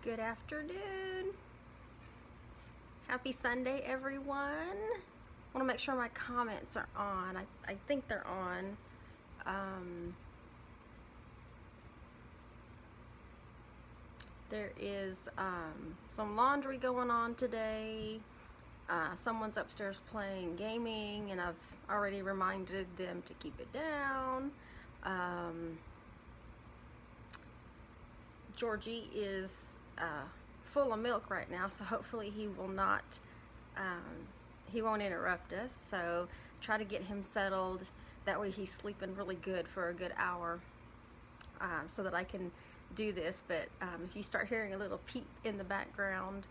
Good afternoon. Happy Sunday, everyone. I want to make sure my comments are on. I think they're on. There is some laundry going on today. Someone's upstairs playing gaming, and I've already reminded them to keep it down. Georgie is full of milk right now, so hopefully he will not, he won't interrupt us. So try to get him settled. That way he's sleeping really good for a good hour, so that I can do this. But if you start hearing a little peep in the background,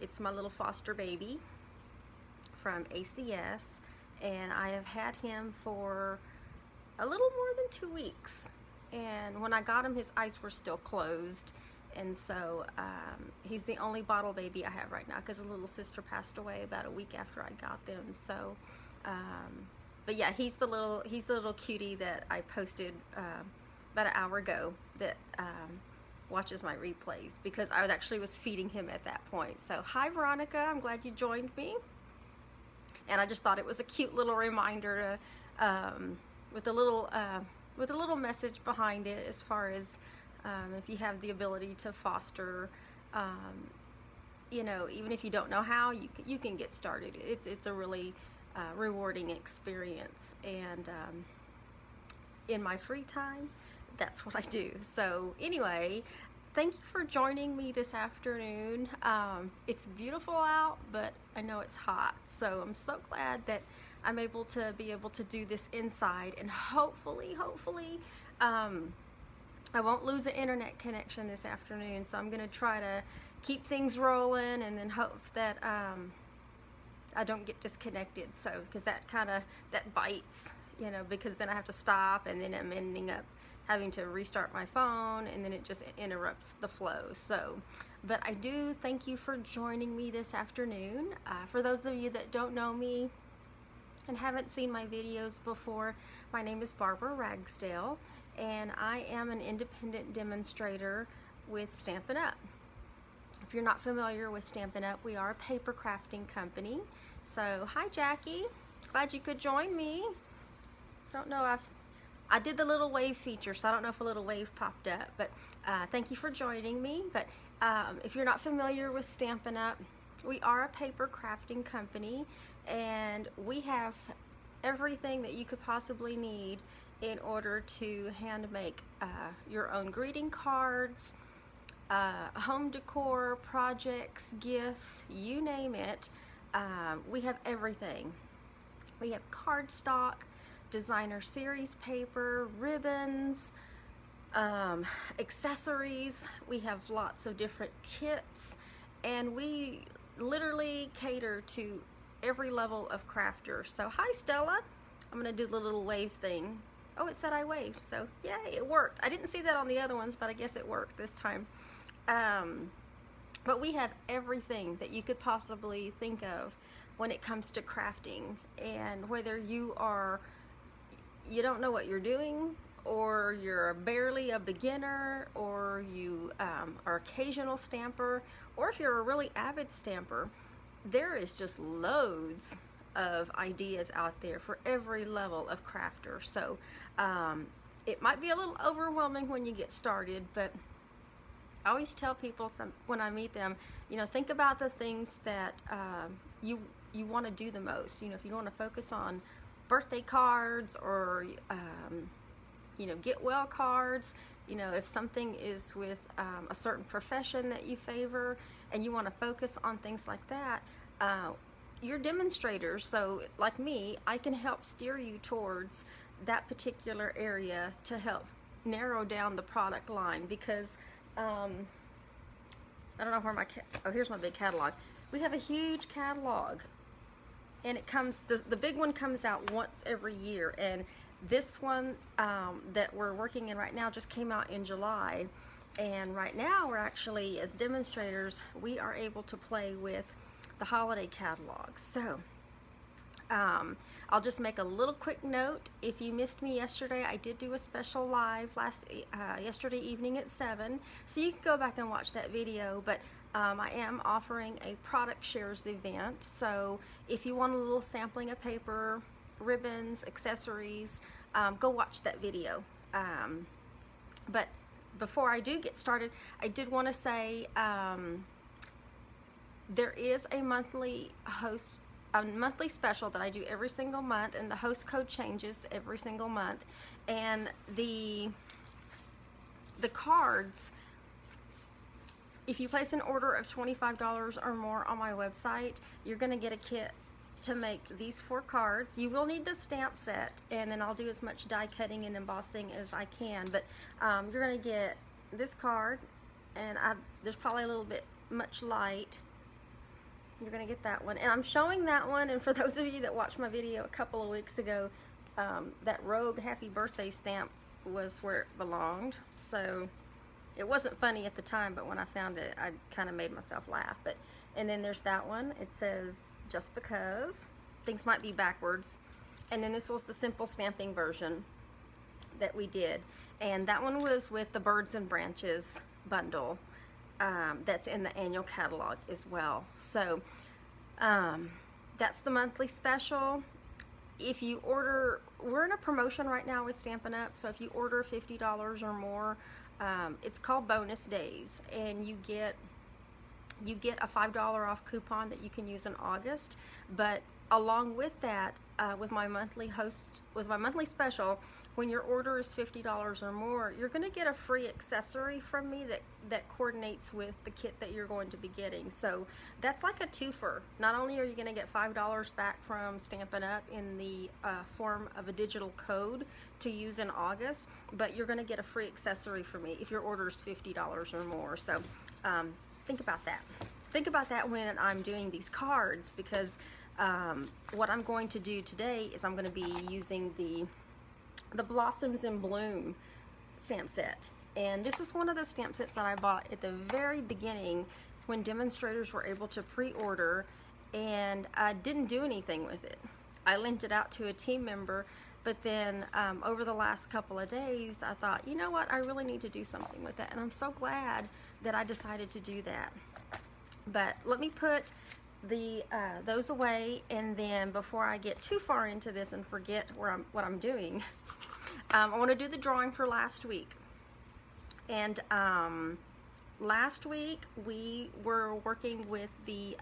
it's my little foster baby from ACS, and I have had him for a little more than 2 weeks. And when I got him, his eyes were still closed, and so he's the only bottle baby I have right now because his little sister passed away about a week after I got them. So but yeah, he's the little cutie that I posted about an hour ago that watches my replays, because I was feeding him at that point. So hi Veronica, I'm glad you joined me, and I just thought it was a cute little reminder to with a little message behind it, as far as if you have the ability to foster, you know, even if you don't know how, you can get started. It's a really rewarding experience, and in my free time, that's what I do. So anyway, thank you for joining me this afternoon. It's beautiful out, but I know it's hot, so I'm so glad that I'm able to do this inside, and hopefully I won't lose an internet connection this afternoon. So I'm gonna try to keep things rolling, and then hope that I don't get disconnected. So because that bites, you know, because then I have to stop, and then I'm ending up having to restart my phone, and then it just interrupts the flow. So, but I do thank you for joining me this afternoon. For those of you that don't know me and haven't seen my videos before, my name is Barbara Ragsdale, and I am an independent demonstrator with Stampin' Up. If you're not familiar with Stampin' Up, we are a paper crafting company. So hi Jackie, glad you could join me. Don't know, I did the little wave feature, so I don't know if a little wave popped up, but thank you for joining me. But if you're not familiar with Stampin' Up, we are a paper crafting company, and we have everything that you could possibly need in order to hand make your own greeting cards, home decor projects, gifts, you name it. We have everything. We have cardstock, designer series paper, ribbons, accessories. We have lots of different kits, and we literally cater to every level of crafter. So hi Stella, I'm gonna do the little wave thing. Oh, it said I waved, so yay, it worked. I didn't see that on the other ones, but I guess it worked this time. But we have everything that you could possibly think of when it comes to crafting, and whether you don't know what you're doing, or you're barely a beginner, or you are occasional stamper, or if you're a really avid stamper, there is just loads of ideas out there for every level of crafter. So it might be a little overwhelming when you get started, but I always tell people when I meet them, you know, think about the things that you want to do the most. You know, if you want to focus on birthday cards, or you know, get well cards, you know, if something is with a certain profession that you favor, and you want to focus on things like that, you're demonstrators. So like me, I can help steer you towards that particular area to help narrow down the product line, because I don't know where oh, here's my big catalog. We have a huge catalog, and it comes, the big one comes out once every year, and this one that we're working in right now just came out in July. And right now we're actually, as demonstrators, we are able to play with the holiday catalog. So I'll just make a little quick note. If you missed me yesterday, I did do a special live yesterday evening at 7, so you can go back and watch that video. But I am offering a product shares event, so if you want a little sampling of paper, ribbons, accessories, go watch that video. But before I do get started, I did want to say there is a monthly special that I do every single month, and the host code changes every single month. And the cards, if you place an order of $25 or more on my website, you're going to get a kit to make these 4 cards. You will need the stamp set, and then I'll do as much die cutting and embossing as I can. But you're going to get this card, and there's probably a little bit much light. You're going to get that one, and I'm showing that one. And for those of you that watched my video a couple of weeks ago, that Rogue Happy Birthday stamp was where it belonged. So it wasn't funny at the time, but when I found it, I kind of made myself laugh. And then there's that one. It says Just Because. Things might be backwards. And then this was the simple stamping version that we did, and that one was with the Birds and Branches bundle. That's in the annual catalog as well. So that's the monthly special. If you order, we're in a promotion right now with Stampin' Up, so if you order $50 or more, it's called Bonus Days, and you get a $5 off coupon that you can use in August. But along with that, with my monthly special, when your order is $50 or more, you're going to get a free accessory from me that coordinates with the kit that you're going to be getting. So that's like a twofer. Not only are you going to get $5 back from Stampin' Up in the form of a digital code to use in August, but you're going to get a free accessory from me if your order is $50 or more. So think about that. Think about that when I'm doing these cards, because what I'm going to do today is I'm going to be using the Blossoms in Bloom stamp set. And this is one of the stamp sets that I bought at the very beginning when demonstrators were able to pre-order, and I didn't do anything with it. I lent it out to a team member, but then over the last couple of days I thought, you know what, I really need to do something with that, and I'm so glad that I decided to do that. But let me put those away, and then before I get too far into this and forget what I'm doing, I want to do the drawing for last week. And last week we were working with the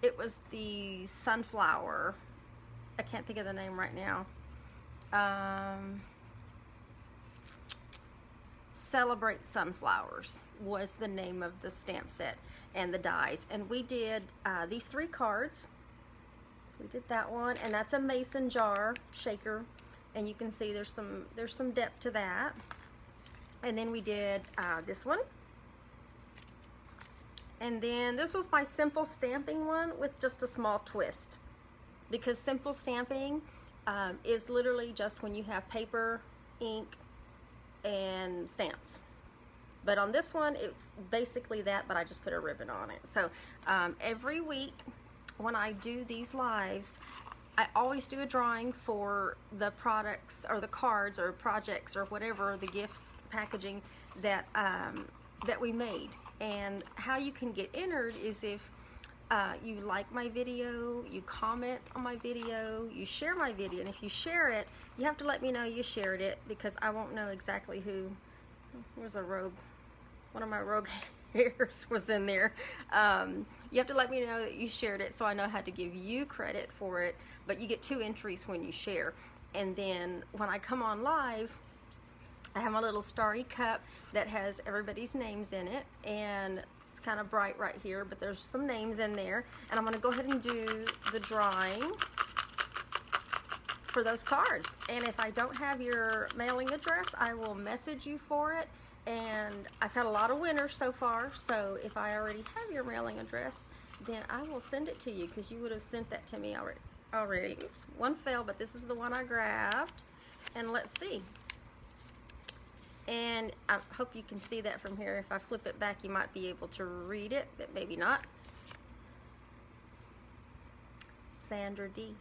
it was the sunflower. I can't think of the name right now. Celebrate Sunflowers was the name of the stamp set and the dies, and we did these 3 cards. We did that one, and that's a mason jar shaker, and you can see there's some depth to that. And then we did this one, and then this was my simple stamping one with just a small twist, because simple stamping is literally just when you have paper, ink, and stamps. But on this one, it's basically that, but I just put a ribbon on it. So every week when I do these lives, I always do a drawing for the products or the cards or projects or whatever, the gifts, packaging that that we made. And how you can get entered is if you like my video, you comment on my video, you share my video, and if you share it, you have to let me know you shared it, because I won't know exactly who. Where's a rogue? One of my rogue hairs was in there. You have to let me know that you shared it, so I know how to give you credit for it. But you get 2 entries when you share. And then when I come on live, I have my little starry cup that has everybody's names in it, and it's kind of bright right here, but there's some names in there. And I'm going to go ahead and do the drawing for those cards. And if I don't have your mailing address, I will message you for it. And I've had a lot of winners so far, so if I already have your mailing address, then I will send it to you, because you would have sent that to me already. Oops, one fell, but this is the one I grabbed. And let's see. And I hope you can see that from here. If I flip it back, you might be able to read it, but maybe not. Sandra D.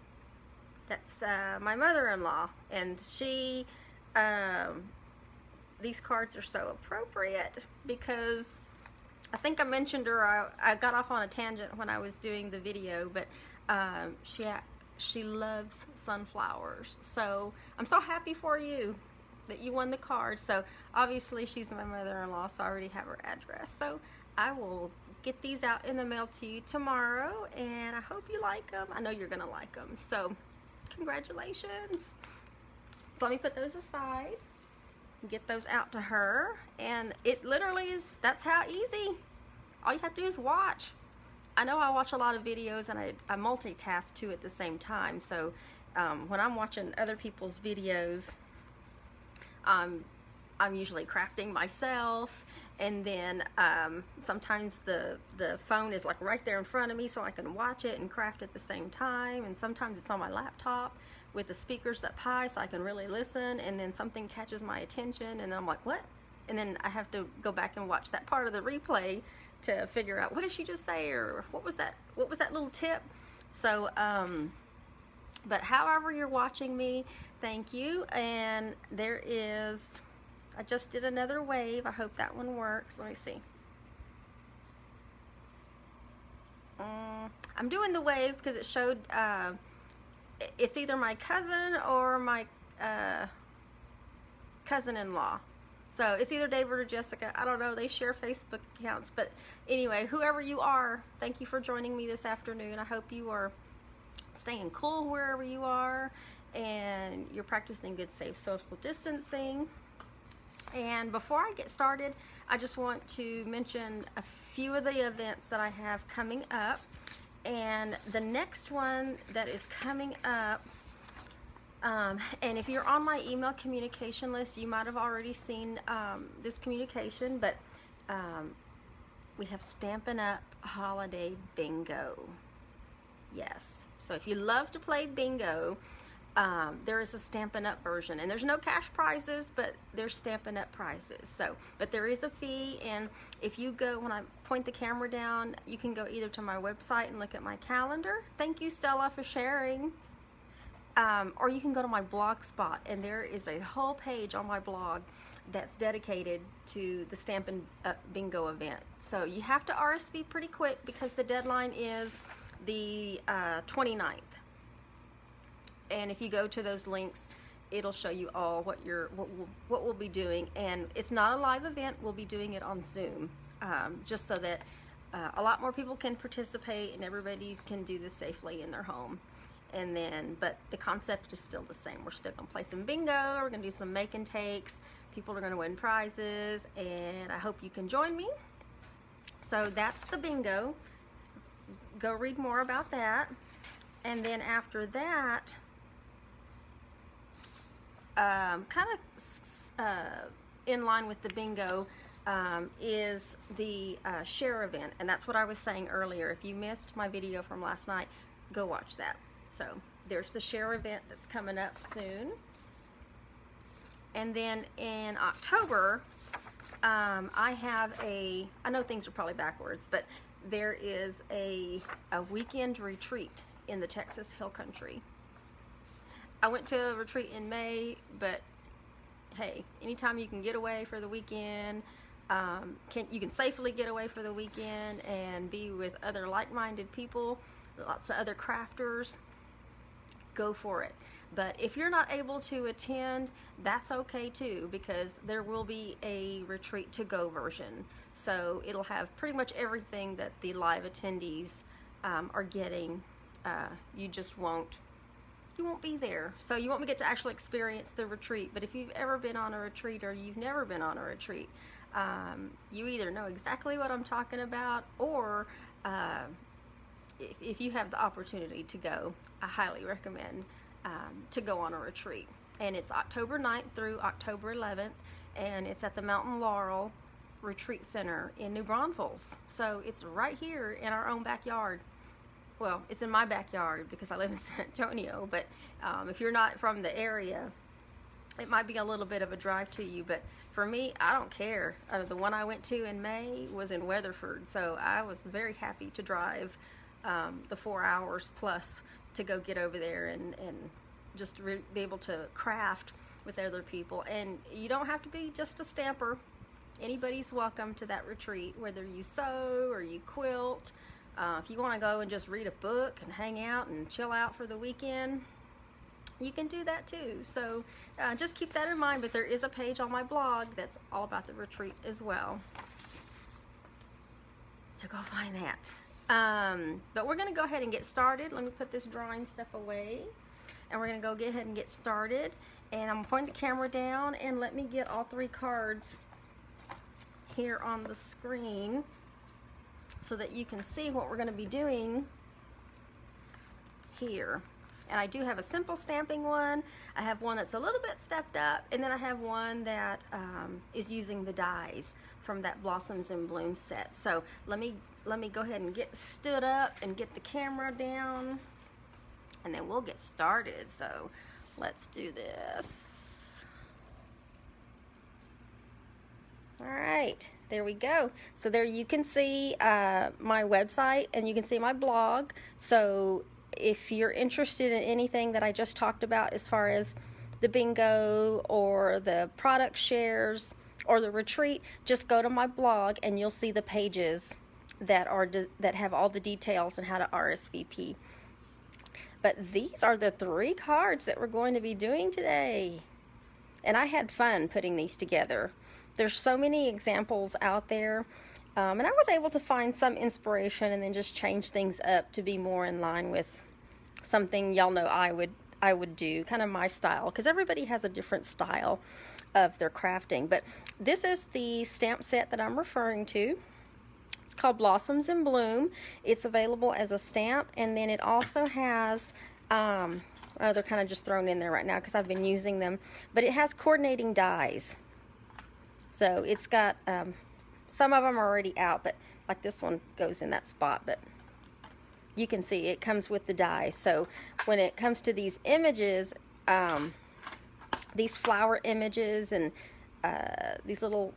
That's my mother-in-law, and she, these cards are so appropriate because I think I mentioned her, I got off on a tangent when I was doing the video, but she loves sunflowers. So I'm so happy for you that you won the card. So obviously she's my mother-in-law, so I already have her address. So I will get these out in the mail to you tomorrow, and I hope you like them. I know you're gonna like them. So congratulations. So let me put those aside and get those out to her. And it literally is, that's how easy. All you have to do is watch. I know I watch a lot of videos and I multitask too at the same time. So when I'm watching other people's videos, I'm usually crafting myself, and then sometimes the phone is like right there in front of me so I can watch it and craft at the same time, and sometimes it's on my laptop with the speakers up high so I can really listen, and then something catches my attention and then I'm like, what? And then I have to go back and watch that part of the replay to figure out, what did she just say, or what was that little tip? So but however you're watching me, thank you. And there is, I just did another wave. I hope that one works. Let me see. I'm doing the wave because it showed it's either my cousin or my cousin-in-law. So it's either David or Jessica. I don't know. They share Facebook accounts. But anyway, whoever you are, thank you for joining me this afternoon. I hope you are staying cool wherever you are, and you're practicing good safe social distancing. And before I get started, I just want to mention a few of the events that I have coming up. And the next one that is coming up, and if you're on my email communication list, you might have already seen this communication, but we have Stampin' Up! Holiday Bingo. Yes. So if you love to play bingo, there is a Stampin' Up! Version, and there's no cash prizes, but there's Stampin' Up! Prizes. So, but there is a fee, and if you go, when I point the camera down, you can go either to my website and look at my calendar. Thank you, Stella, for sharing. Or you can go to my blog spot, and there is a whole page on my blog that's dedicated to the Stampin' Up! Bingo event. So you have to RSVP pretty quick because the deadline is the 29th. And if you go to those links, it'll show you all what we'll be doing. And it's not a live event. We'll be doing it on Zoom, just so that a lot more people can participate and everybody can do this safely in their home. And then, but the concept is still the same. We're still gonna play some bingo. We're gonna do some make and takes. People are gonna win prizes, and I hope you can join me. So that's the bingo. Go read more about that. And then after that, kind of in line with the bingo, is the share event. And that's what I was saying earlier. If you missed my video from last night, go watch that. So there's the share event that's coming up soon. And then in October, I have I know things are probably backwards, but there is a weekend retreat in the Texas Hill Country. I went to a retreat in May, but hey, anytime you can get away for the weekend, you can safely get away for the weekend and be with other like-minded people, lots of other crafters, go for it. But if you're not able to attend, that's okay too, because there will be a retreat to go version. So it'll have pretty much everything that the live attendees are getting. You just won't be there. So you won't get to actually experience the retreat. But if you've ever been on a retreat or you've never been on a retreat, you either know exactly what I'm talking about, or if you have the opportunity to go, I highly recommend to go on a retreat. And it's October 9th through October 11th, and it's at the Mountain Laurel Retreat Center in New Braunfels. So it's right here in our own backyard. Well, it's in my backyard because I live in San Antonio, but if you're not from the area, it might be a little bit of a drive to you, but for me, I don't care. The one I went to in May was in Weatherford, so I was very happy to drive the 4 hours plus to go get over there and just be able to craft with other people. And you don't have to be just a stamper. Anybody's welcome to that retreat, whether you sew or you quilt. If you want to go and just read a book and hang out and chill out for the weekend, you can do that too. So just keep that in mind. But there is a page on my blog that's all about the retreat as well. So go find that. But we're going to go ahead and get started. Let me put this drawing stuff away. And we're going to go ahead and get started. And I'm pointing the camera down, and let me get all 3 cards here on the screen so that you can see what we're going to be doing here. And I do have a simple stamping one. I have one that's a little bit stepped up, and then I have one that is using the dies from that Blossoms in Bloom set. So let me go ahead and get stood up and get the camera down, and then we'll get started. So let's do this. All right, there we go. So there you can see my website, and you can see my blog. So if you're interested in anything that I just talked about as far as the bingo or the product shares or the retreat, just go to my blog and you'll see the pages that have all the details and how to RSVP. But these are the 3 cards that we're going to be doing today. And I had fun putting these together. There's so many examples out there. And I was able to find some inspiration and then just change things up to be more in line with something y'all know I would do, kind of my style, because everybody has a different style of their crafting. But this is the stamp set that I'm referring to. It's called Blossoms in Bloom. It's available as a stamp, and then it also has, they're kind of just thrown in there right now because I've been using them, but it has coordinating dies. So it's got, some of them are already out, but like this one goes in that spot, but you can see it comes with the die. So when it comes to these images, these flower images and these little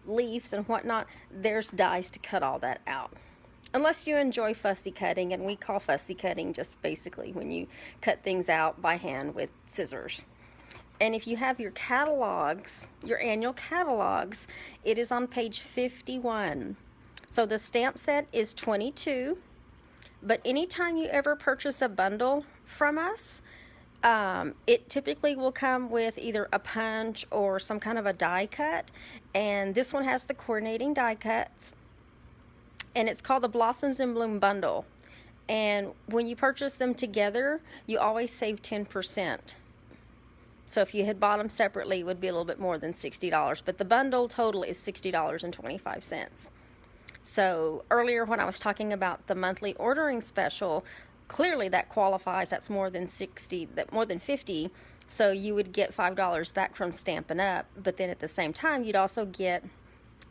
leaves and whatnot, there's dies to cut all that out. Unless you enjoy fussy cutting, and we call fussy cutting just basically when you cut things out by hand with scissors. And if you have your catalogs, your annual catalogs, it is on page 51. So the stamp set is 22, but anytime you ever purchase a bundle from us, it typically will come with either a punch or some kind of a die cut, and this one has the coordinating die cuts, and it's called the Blossoms in Bloom bundle. And when you purchase them together, you always save 10%. So if you had bought them separately, it would be a little bit more than $60, but the bundle total is $60.25. So earlier when I was talking about the monthly ordering special, clearly that qualifies. That's more than 60, more than 50. So you would get $5 back from Stampin' Up. But then at the same time, you'd also get,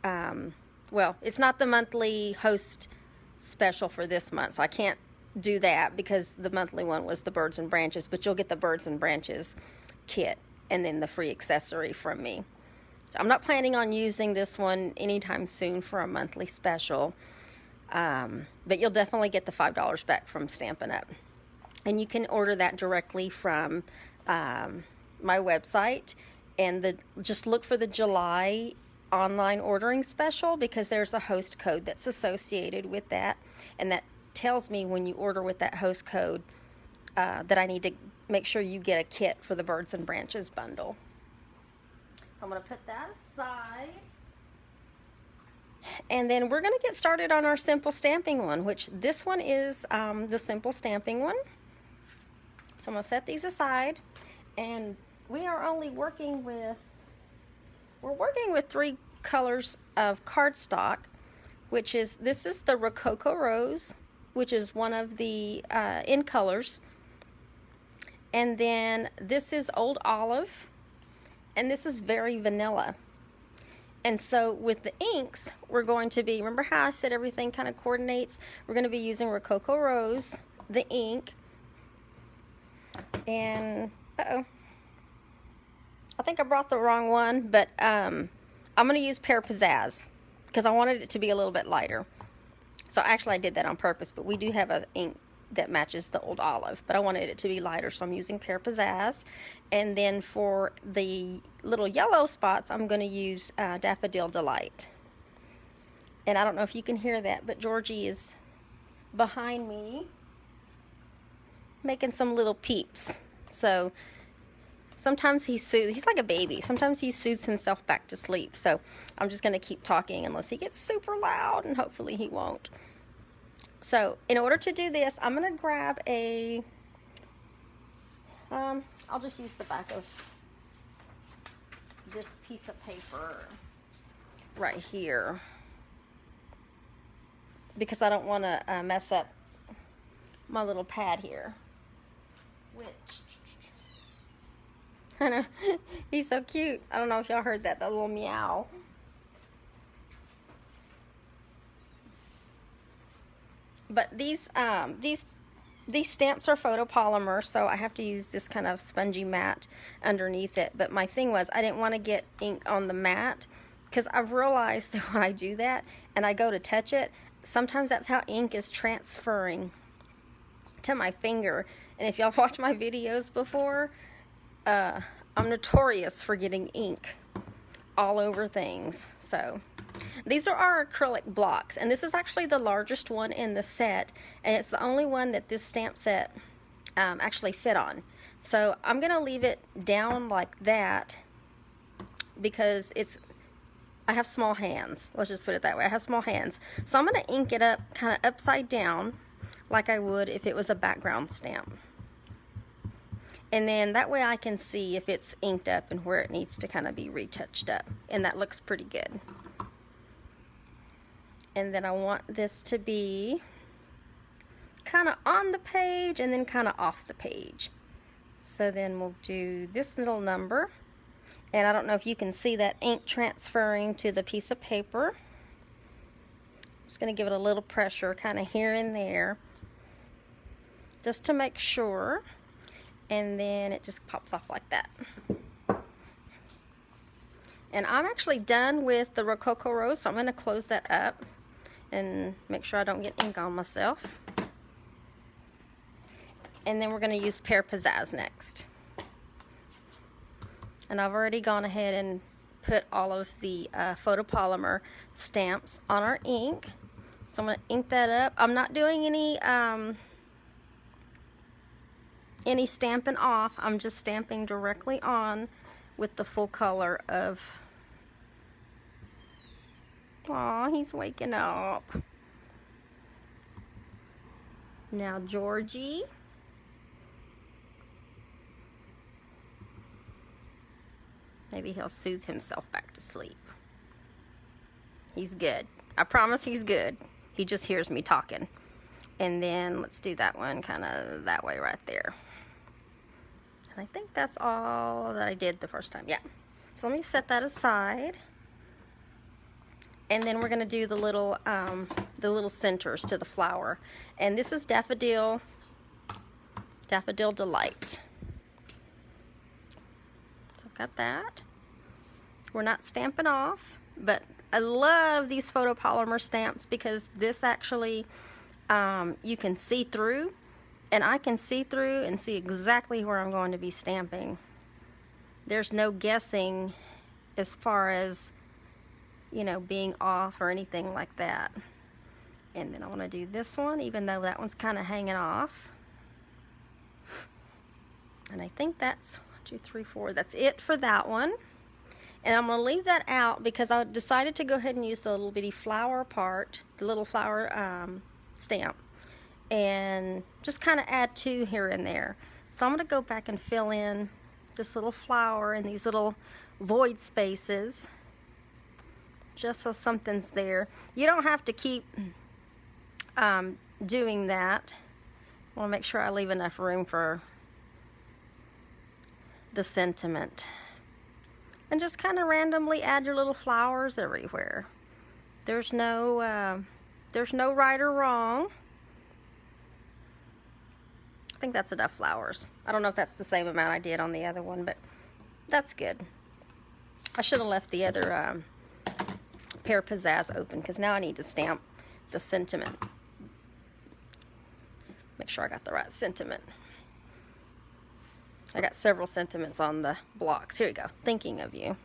well, it's not the monthly host special for this month, so I can't do that because the monthly one was the Birds and Branches. But you'll get the Birds and Branches kit and then the free accessory from me. So I'm not planning on using this one anytime soon for a monthly special. But you'll definitely get the $5 back from Stampin' Up. And you can order that directly from my website. And just look for the July online ordering special, because there's a host code that's associated with that. And that tells me when you order with that host code that I need to make sure you get a kit for the Birds and Branches bundle. So I'm going to put that aside. And then we're going to get started on our simple stamping one, which this one is the simple stamping one. So I'm going to set these aside, and we are only working with, we're working with 3 colors of cardstock, which is, this is the Rococco Rose, which is one of the in colors. And then this is Old Olive, and this is Very Vanilla. And so with the inks, we're going to be, remember how I said everything kind of coordinates? We're going to be using Rococco Rose, the ink, and, I think I brought the wrong one, but I'm going to use Pear Pizzaz because I wanted it to be a little bit lighter. So actually I did that on purpose, but we do have an ink that matches the old olive, but I wanted it to be lighter, so I'm using Pear Pizzaz. And then for the little yellow spots, I'm going to use Daffodil Delight. And I don't know if you can hear that, but Georgie is behind me making some little peeps. So sometimes he's like a baby. Sometimes he soothes himself back to sleep. So I'm just going to keep talking unless he gets super loud, and hopefully he won't. So in order to do this, I'm going to grab a, I'll just use the back of this piece of paper right here, because I don't want to mess up my little pad here. Which, I know, he's so cute. I don't know if y'all heard that little meow. But these stamps are photopolymer, so I have to use this kind of spongy mat underneath it. But my thing was, I didn't want to get ink on the mat, because I've realized that when I do that and I go to touch it, sometimes that's how ink is transferring to my finger. And if y'all watched my videos before, I'm notorious for getting ink all over things. So these are our acrylic blocks, and this is actually the largest one in the set, and it's the only one that this stamp set actually fit on. So I'm gonna leave it down like that because I have small hands. Let's just put it that way. I have small hands. So I'm gonna ink it up kind of upside down like I would if it was a background stamp. And then that way I can see if it's inked up and where it needs to kind of be retouched up. And that looks pretty good. And then I want this to be kind of on the page and then kind of off the page. So then we'll do this little number. And I don't know if you can see that ink transferring to the piece of paper. I'm just going to give it a little pressure kind of here and there, just to make sure. And then it just pops off like that. And I'm actually done with the Rococco rose, so I'm going to close that up and make sure I don't get ink on myself. And then we're going to use Pear Pizzaz next. And I've already gone ahead and put all of the photopolymer stamps on our ink. So I'm going to ink that up. I'm not doing any Stampin' off. I'm just stamping directly on with the full color of... Aw, he's waking up. Now Georgie. Maybe he'll soothe himself back to sleep. He's good. I promise he's good. He just hears me talking. And then let's do that one kind of that way right there. And I think that's all that I did the first time. Yeah. So let me set that aside. And then we're going to do the little centers to the flower. And this is Daffodil Delight. So I've got that. We're not stamping off, but I love these photopolymer stamps because this actually, you can see through, and I can see through and see exactly where I'm going to be stamping. There's no guessing as far as, you know, being off or anything like that. And then I want to do this one, even though that one's kind of hanging off. And I think that's 1, 2, 3, 4. That's it for that one. And I'm going to leave that out because I decided to go ahead and use the little bitty flower part, the little flower stamp, and just kind of add 2 here and there. So I'm going to go back and fill in this little flower and these little void spaces, just so something's there. You don't have to keep doing that. I want to make sure I leave enough room for the sentiment. And just kind of randomly add your little flowers everywhere. There's no right or wrong. I think that's enough flowers. I don't know if that's the same amount I did on the other one, but that's good. I should have left the other Pear Pizzaz open because now I need to stamp the sentiment. make sure I got the right sentiment. I got several sentiments on the blocks. Here we go. Thinking of you. And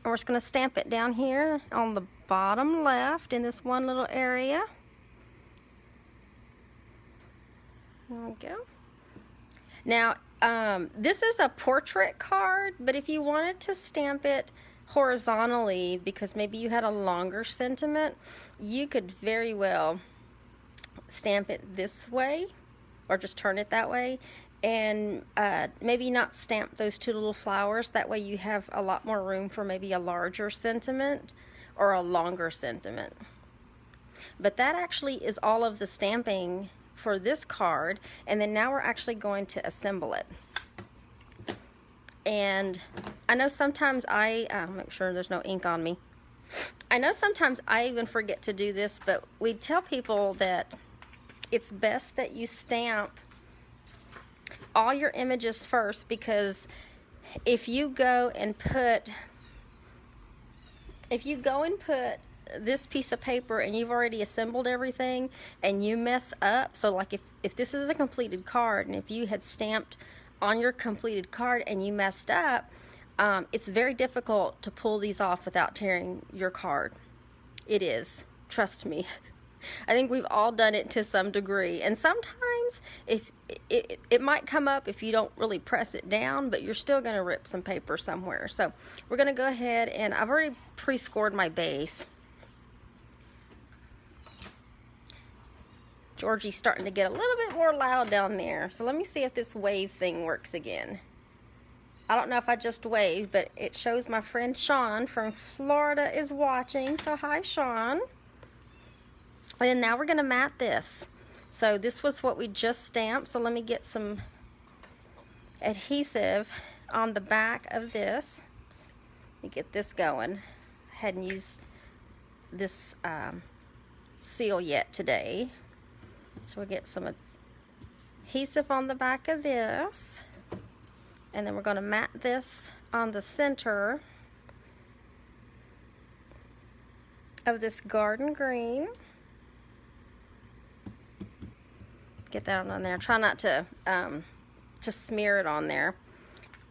we're just going to stamp it down here on the bottom left in this one little area. There we go. Now, this is a portrait card, but if you wanted to stamp it horizontally, because maybe you had a longer sentiment, you could very well stamp it this way, or just turn it that way, and maybe not stamp those two little flowers. That way you have a lot more room for maybe a larger sentiment or a longer sentiment. But that actually is all of the stamping for this card, and then now we're actually going to assemble it. And I know sometimes make sure there's no ink on me. I know sometimes I even forget to do this, but we tell people that it's best that you stamp all your images first, because if you go and put this piece of paper and you've already assembled everything and you mess up, so like if this is a completed card and if you had stamped on your completed card and you messed up, it's very difficult to pull these off without tearing your card. It is, trust me. I think we've all done it to some degree, and sometimes if it might come up if you don't really press it down, but you're still going to rip some paper somewhere. So we're going to go ahead, and I've already pre-scored my base. Georgie's starting to get a little bit more loud down there, so let me see if this wave thing works again. I don't know if I just waved, but it shows my friend Sean from Florida is watching, so hi Sean. And now we're going to mat this. So this was what we just stamped, so let me get some adhesive on the back of this. Let me get this going. I hadn't used this seal yet today. So we'll get some adhesive on the back of this, and then we're going to mat this on the center of this garden green. Get that on there. Try not to smear it on there.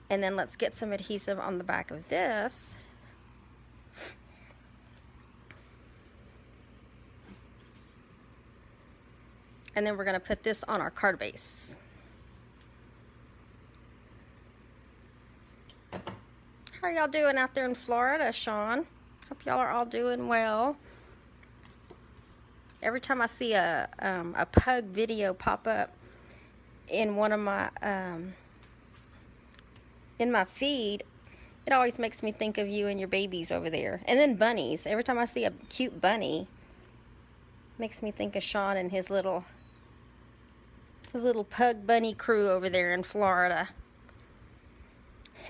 And then let's get some adhesive on the back of this. And then we're going to put this on our card base. How are y'all doing out there in Florida, Sean? Hope y'all are all doing well. Every time I see a pug video pop up in one of my in my feed, it always makes me think of you and your babies over there. And then bunnies. Every time I see a cute bunny, it makes me think of Sean and his little pug bunny crew over there in Florida.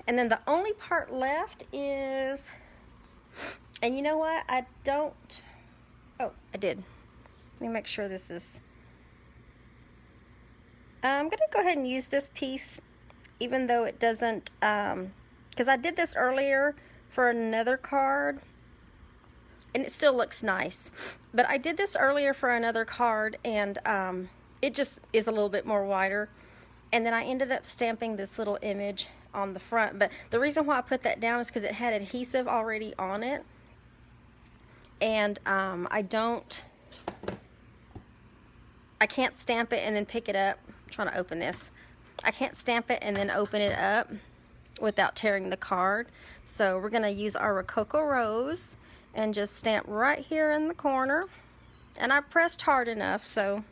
And then the only part left is, and you know what? I did. Let me make sure this is, I'm going to go ahead and use this piece, even though it doesn't, because I did this earlier for another card, and it still looks nice. But I did this earlier for another card, and it just is a little bit more wider. And then I ended up stamping this little image on the front. But the reason why I put that down is because it had adhesive already on it. And I can't stamp it and then pick it up. I'm trying to open this. I can't stamp it and then open it up without tearing the card. So we're going to use our Rococco Rose and just stamp right here in the corner. And I pressed hard enough, so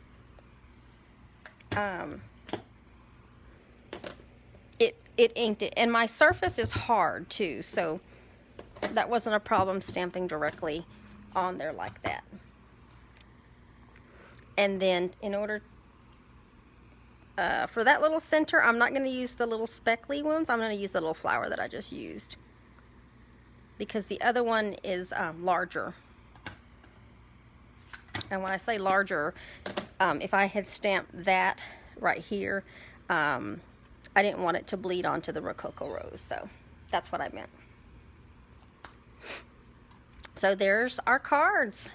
it inked it. And my surface is hard too, so that wasn't a problem stamping directly on there like that. And then in order for that little center, I'm not going to use the little speckly ones. I'm going to use the little flower that I just used, because the other one is larger. And when I say larger, if I had stamped that right here, I didn't want it to bleed onto the Rococco Rose, so that's what I meant. So there's our cards.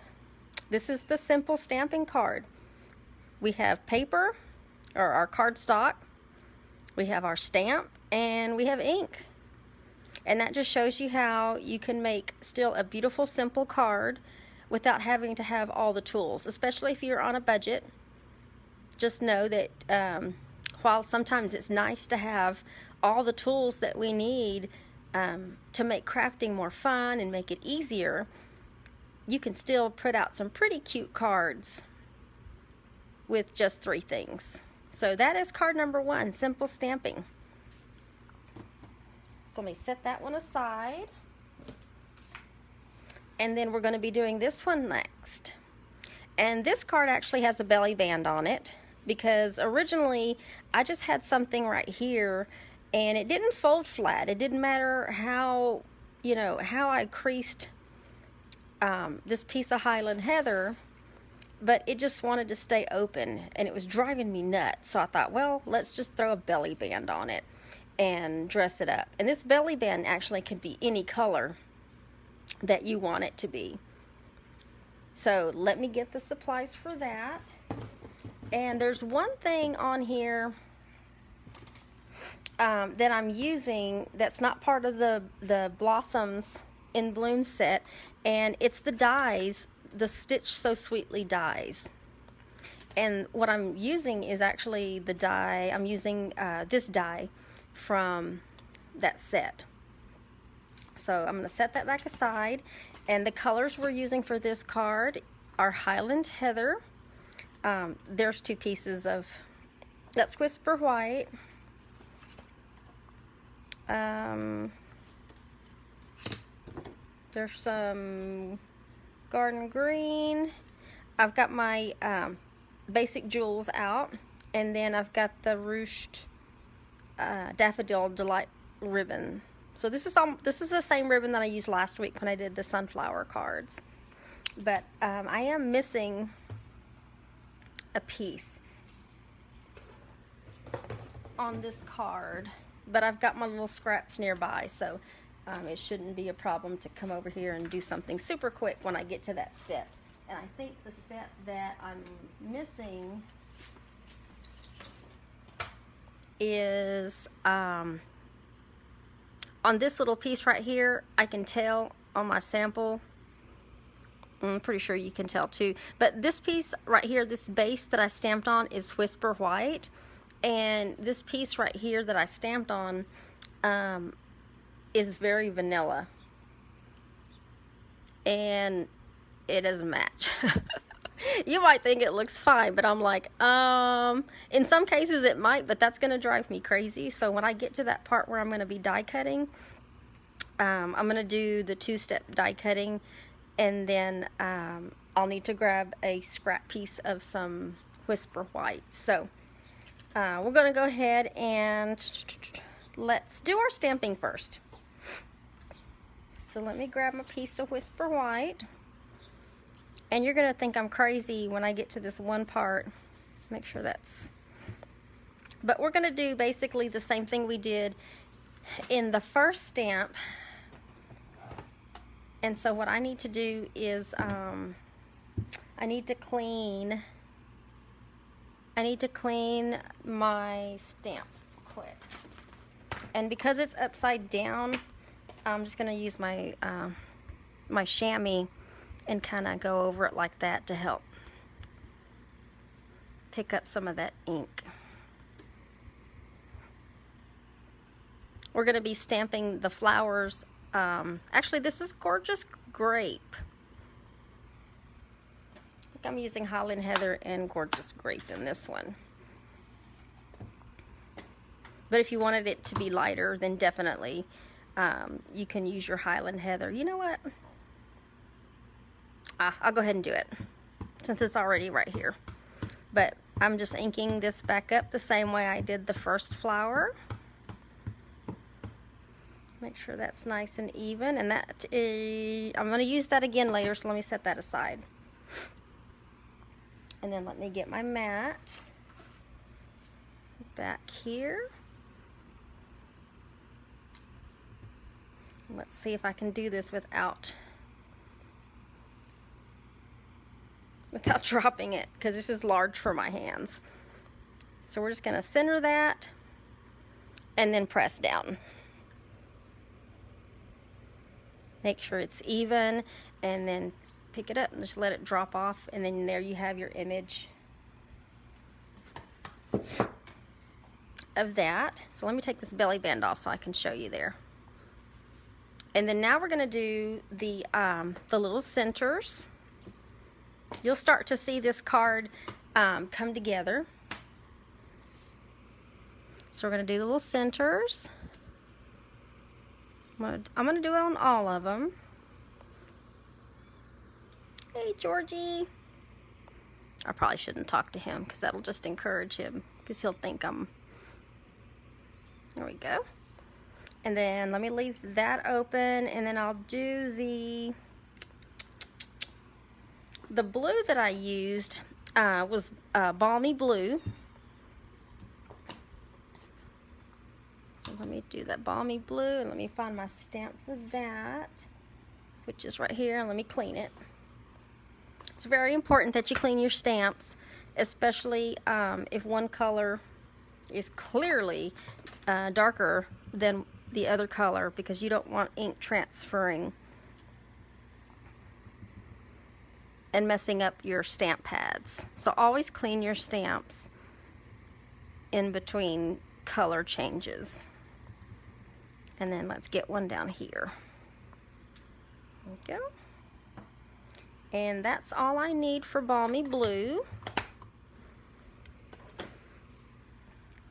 This is the simple stamping card. we have paper, or our cardstock, we have our stamp, and we have ink. And that just shows you how you can make still a beautiful, simple card without having to have all the tools, especially if you're on a budget. Just know that while sometimes it's nice to have all the tools that we need to make crafting more fun and make it easier, you can still put out some pretty cute cards with just 3 things. So that is card number 1, simple stamping. So let me set that one aside. And then we're going to be doing this one next. And this card actually has a belly band on it, because originally I just had something right here and it didn't fold flat. It didn't matter how, you know, how I creased this piece of Highland heather, but it just wanted to stay open and it was driving me nuts. So I thought, well, let's just throw a belly band on it and dress it up. And this belly band actually can be any color that you want it to be. So let me get the supplies for that. And there's one thing on here that I'm using that's not part of the Blossoms in Bloom set, and it's the dies, the Stitch So Sweetly dies. And what I'm using is actually the die, I'm using this die from that set. So I'm going to set that back aside, and the colors we're using for this card are Highland Heather. There's 2 pieces of, that's Whisper White. There's some Garden Green. I've got my basic jewels out, and then I've got the Ruched Daffodil Delight ribbon. So this is the same ribbon that I used last week when I did the sunflower cards. But I am missing a piece on this card, but I've got my little scraps nearby, so it shouldn't be a problem to come over here and do something super quick when I get to that step. And I think the step that I'm missing is on this little piece right here. I can tell on my sample, I'm pretty sure you can tell too, but this piece right here, this base that I stamped on, is Whisper White, and this piece right here that I stamped on is very vanilla, and it doesn't match. You might think it looks fine, but I'm like, in some cases it might, but that's going to drive me crazy. So when I get to that part where I'm going to be die cutting, I'm going to do the 2-step die cutting, and then I'll need to grab a scrap piece of some Whisper White. So we're going to go ahead and let's do our stamping first. So let me grab my piece of Whisper White. And you're going to think I'm crazy when I get to this one part. Make sure that's... But we're going to do basically the same thing we did in the first stamp. And so what I need to do is I need to clean my stamp quick. And because it's upside down, I'm just going to use my my chamois and kind of go over it like that to help pick up some of that ink. We're going to be stamping the flowers. Actually, this is Gorgeous Grape. I think I'm using Highland Heather and Gorgeous Grape in this one. But if you wanted it to be lighter, then definitely you can use your Highland Heather. You know what? I'll go ahead and do it since it's already right here. But I'm just inking this back up the same way I did the first flower. Make sure that's nice and even, and that is, I'm going to use that again later, so let me set that aside. And then let me get my mat back here. Let's see if I can do this without without dropping it, because this is large for my hands. So we're just going to center that and then press down. Make sure it's even, and then pick it up and just let it drop off, and then there you have your image of that. So let me take this belly band off so I can show you there. And then now we're going to do the little centers. You'll start to see this card come together. So we're going to do the little centers. I'm going to do it on all of them. Hey, Georgie. I probably shouldn't talk to him because that'll just encourage him, because he'll think I'm... There we go. And then let me leave that open, and then I'll do the blue that I used was Balmy Blue. So let me do that Balmy Blue, and let me find my stamp for that, which is right here, and let me clean it. It's very important that you clean your stamps, especially if one color is clearly darker than the other color, because you don't want ink transferring and messing up your stamp pads. So always clean your stamps in between color changes. And then let's get one down here. There we go. And that's all I need for Balmy Blue.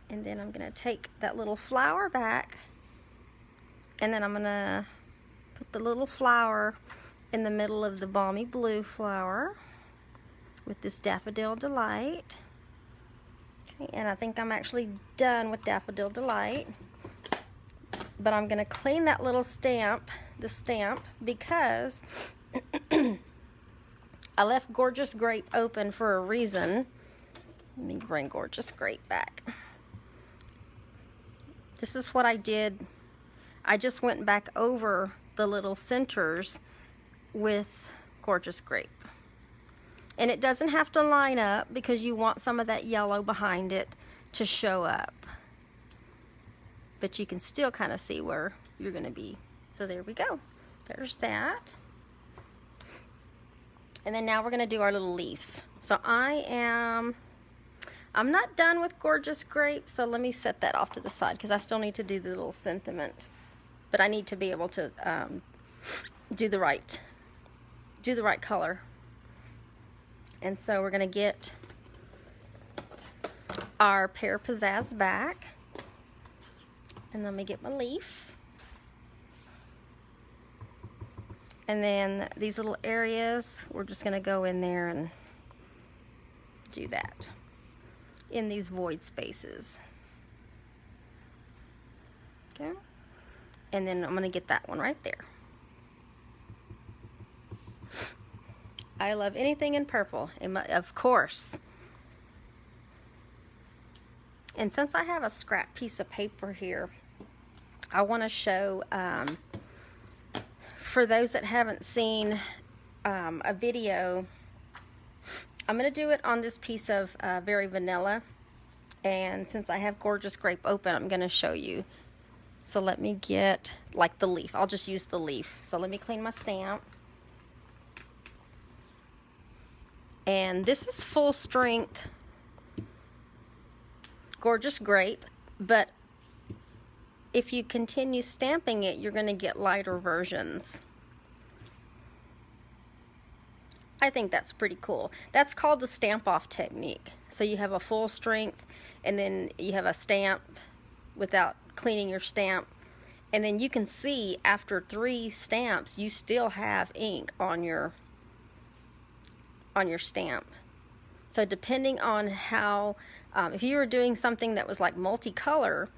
And then I'm going to take that little flower back, and then I'm going to put the little flower in the middle of the Balmy Blue flower with this Daffodil Delight. Okay, and I think I'm actually done with Daffodil Delight. But I'm going to clean that little stamp, the stamp, because I left Gorgeous Grape open for a reason. Let me bring Gorgeous Grape back. This is what I did. I just went back over the little centers with Gorgeous Grape. And it doesn't have to line up, because you want some of that yellow behind it to show up. But you can still kind of see where you're going to be. So there we go. There's that. And then now we're going to do our little leaves. So I'm not done with Gorgeous Grape, so let me set that off to the side, because I still need to do the little sentiment. But I need to be able to do the right color. And so we're going to get our Pear Pizzaz back. And let me get my leaf. And then these little areas, we're just going to go in there and do that in these void spaces. Okay. And then I'm going to get that one right there. I love anything in purple, of course. And since I have a scrap piece of paper here, I want to show, for those that haven't seen a video, I'm going to do it on this piece of Very Vanilla. And since I have Gorgeous Grape open, I'm going to show you. So let me get, like, the leaf. I'll just use the leaf. So let me clean my stamp. And this is full strength Gorgeous Grape, but if you continue stamping it, you're going to get lighter versions. I think that's pretty cool. That's called the stamp off technique. So you have a full strength, and then you have a stamp without cleaning your stamp, and then you can see after 3 stamps you still have ink on your stamp. So depending on how, if you were doing something that was like multicolor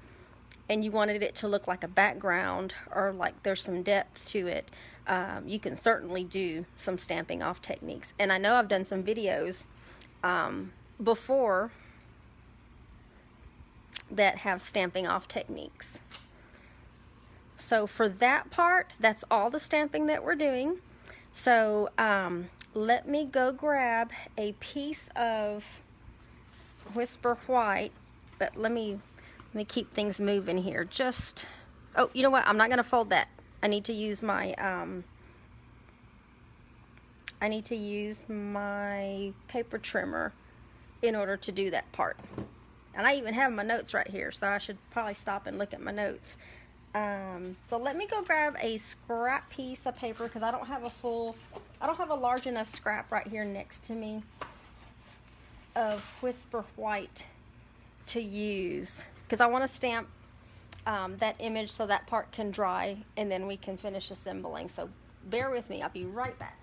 and you wanted it to look like a background, or like there's some depth to it, you can certainly do some stamping off techniques. And I know I've done some videos before that have stamping off techniques. So for that part, that's all the stamping that we're doing. So let me go grab a piece of Whisper White, but let me keep things moving here. Just, oh, you know what? I'm not going to fold that. I need to use my paper trimmer in order to do that part. And I even have my notes right here, so I should probably stop and look at my notes. So let me go grab a scrap piece of paper, because I don't have a large enough scrap right here next to me of Whisper White to use, because I want to stamp that image so that part can dry and then we can finish assembling. So bear with me, I'll be right back.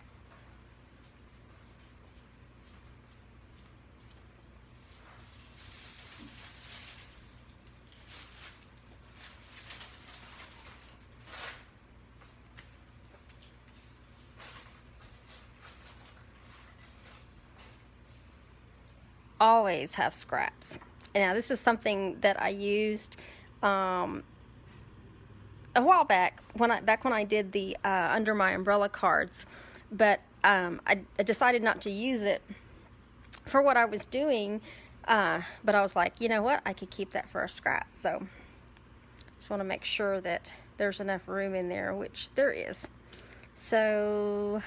Always have scraps. Now this is something that I used a while back when I did the under my umbrella cards, but I decided not to use it for what I was doing, but I was like, you know what, I could keep that for a scrap. So just want to make sure that there's enough room in there, which there is. So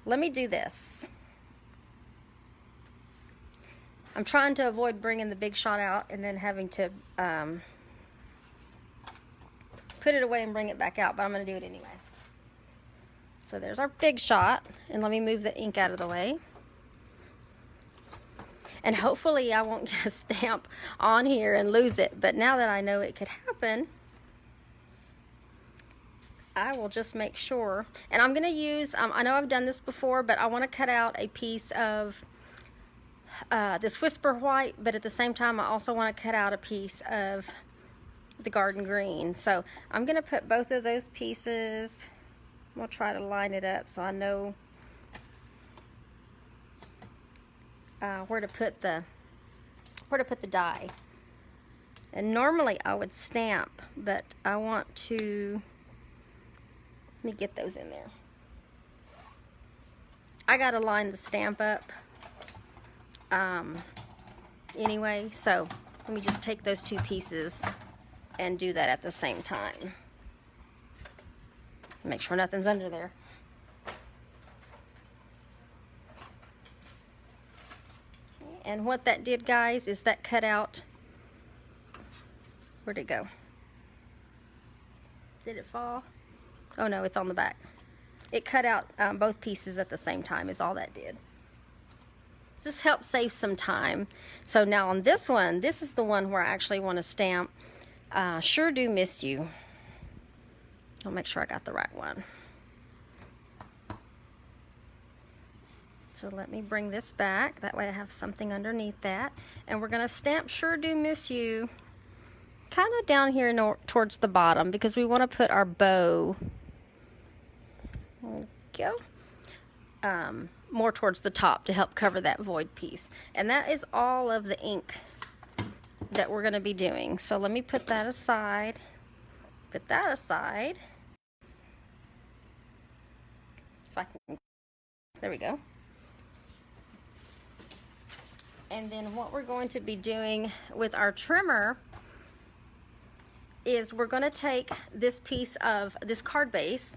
let me do this. I'm trying to avoid bringing the big shot out and then having to put it away and bring it back out, but I'm going to do it anyway. So there's our big shot, and let me move the ink out of the way. And hopefully I won't get a stamp on here and lose it, but now that I know it could happen, I will just make sure. And I'm going to use, I know I've done this before, but I want to cut out a piece of this Whisper White, but at the same time I also want to cut out a piece of the Garden Green. So I'm going to put both of those pieces. I'm going to try to line it up so I know where to put the die. And normally I would stamp, but I want to, let me get those in there. I got to line the stamp up anyway, so let me just take those two pieces and do that at the same time. Make sure nothing's under there. Okay, and what that did, guys, is that cut out, where'd it go? Did it fall? Oh no, it's on the back. It cut out both pieces at the same time is all that did. Just help save some time. So now on this one, this is the one where I actually want to stamp Sure Do Miss You. I'll make sure I got the right one. So let me bring this back. That way I have something underneath that. And we're going to stamp Sure Do Miss You kind of down here towards the bottom, because we want to put our bow, there we go, more towards the top to help cover that void piece. And that is all of the ink that we're going to be doing. So let me put that aside. Put that aside. If I can, there we go. And then what we're going to be doing with our trimmer is we're going to take this piece of this card base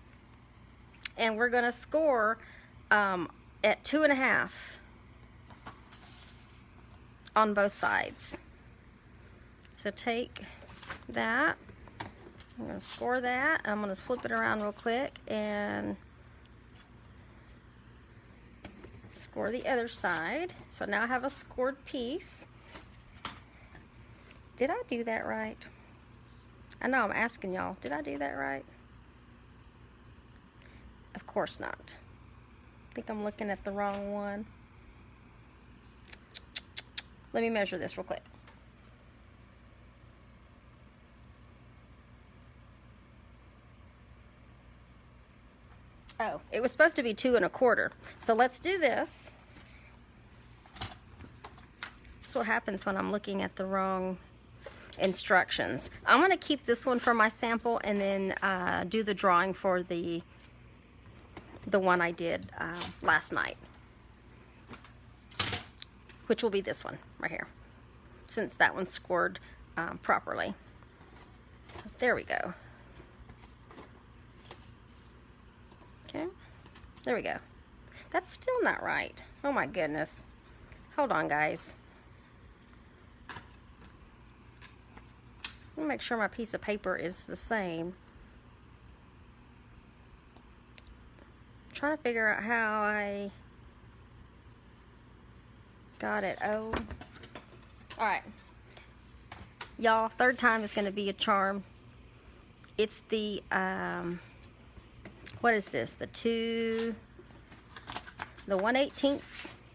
and we're going to score at 2.5 on both sides. So take that, I'm going to score that, I'm going to flip it around real quick and score the other side. So now I have a scored piece. Did I do that right? I know I'm asking y'all, did I do that right? Of course not. I think I'm looking at the wrong one. Let me measure this real quick. Oh, it was supposed to be 2 1/4. So let's do this. That's what happens when I'm looking at the wrong instructions. I'm going to keep this one for my sample and then do the drawing for the the one I did last night, which will be this one right here, since that one's scored properly. So there we go. Okay, there we go. That's still not right. Oh my goodness. Hold on, guys. Let me make sure my piece of paper is the same. I'm trying to figure out how I got it. Oh, all right. Y'all, third time is going to be a charm. It's the, what is this? The 1/18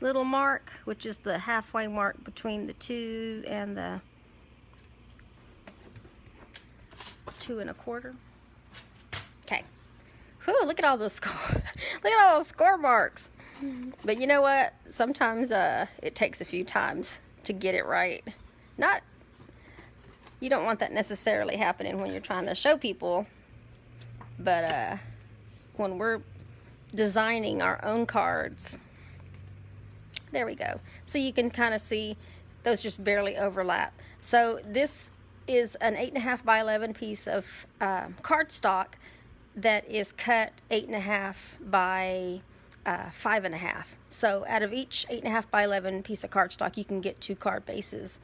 little mark, which is the halfway mark between the 2 and the 2 1/4. Okay. Whew, look at all those look at all those score marks. But you know what? Sometimes it takes a few times to get it right. You don't want that necessarily happening when you're trying to show people, but when we're designing our own cards. There we go. So you can kind of see those just barely overlap. So this is an 8.5 by 11 piece of cardstock that is cut 8.5 by 5.5. So out of each 8.5 by 11 piece of cardstock, you can get 2 card bases.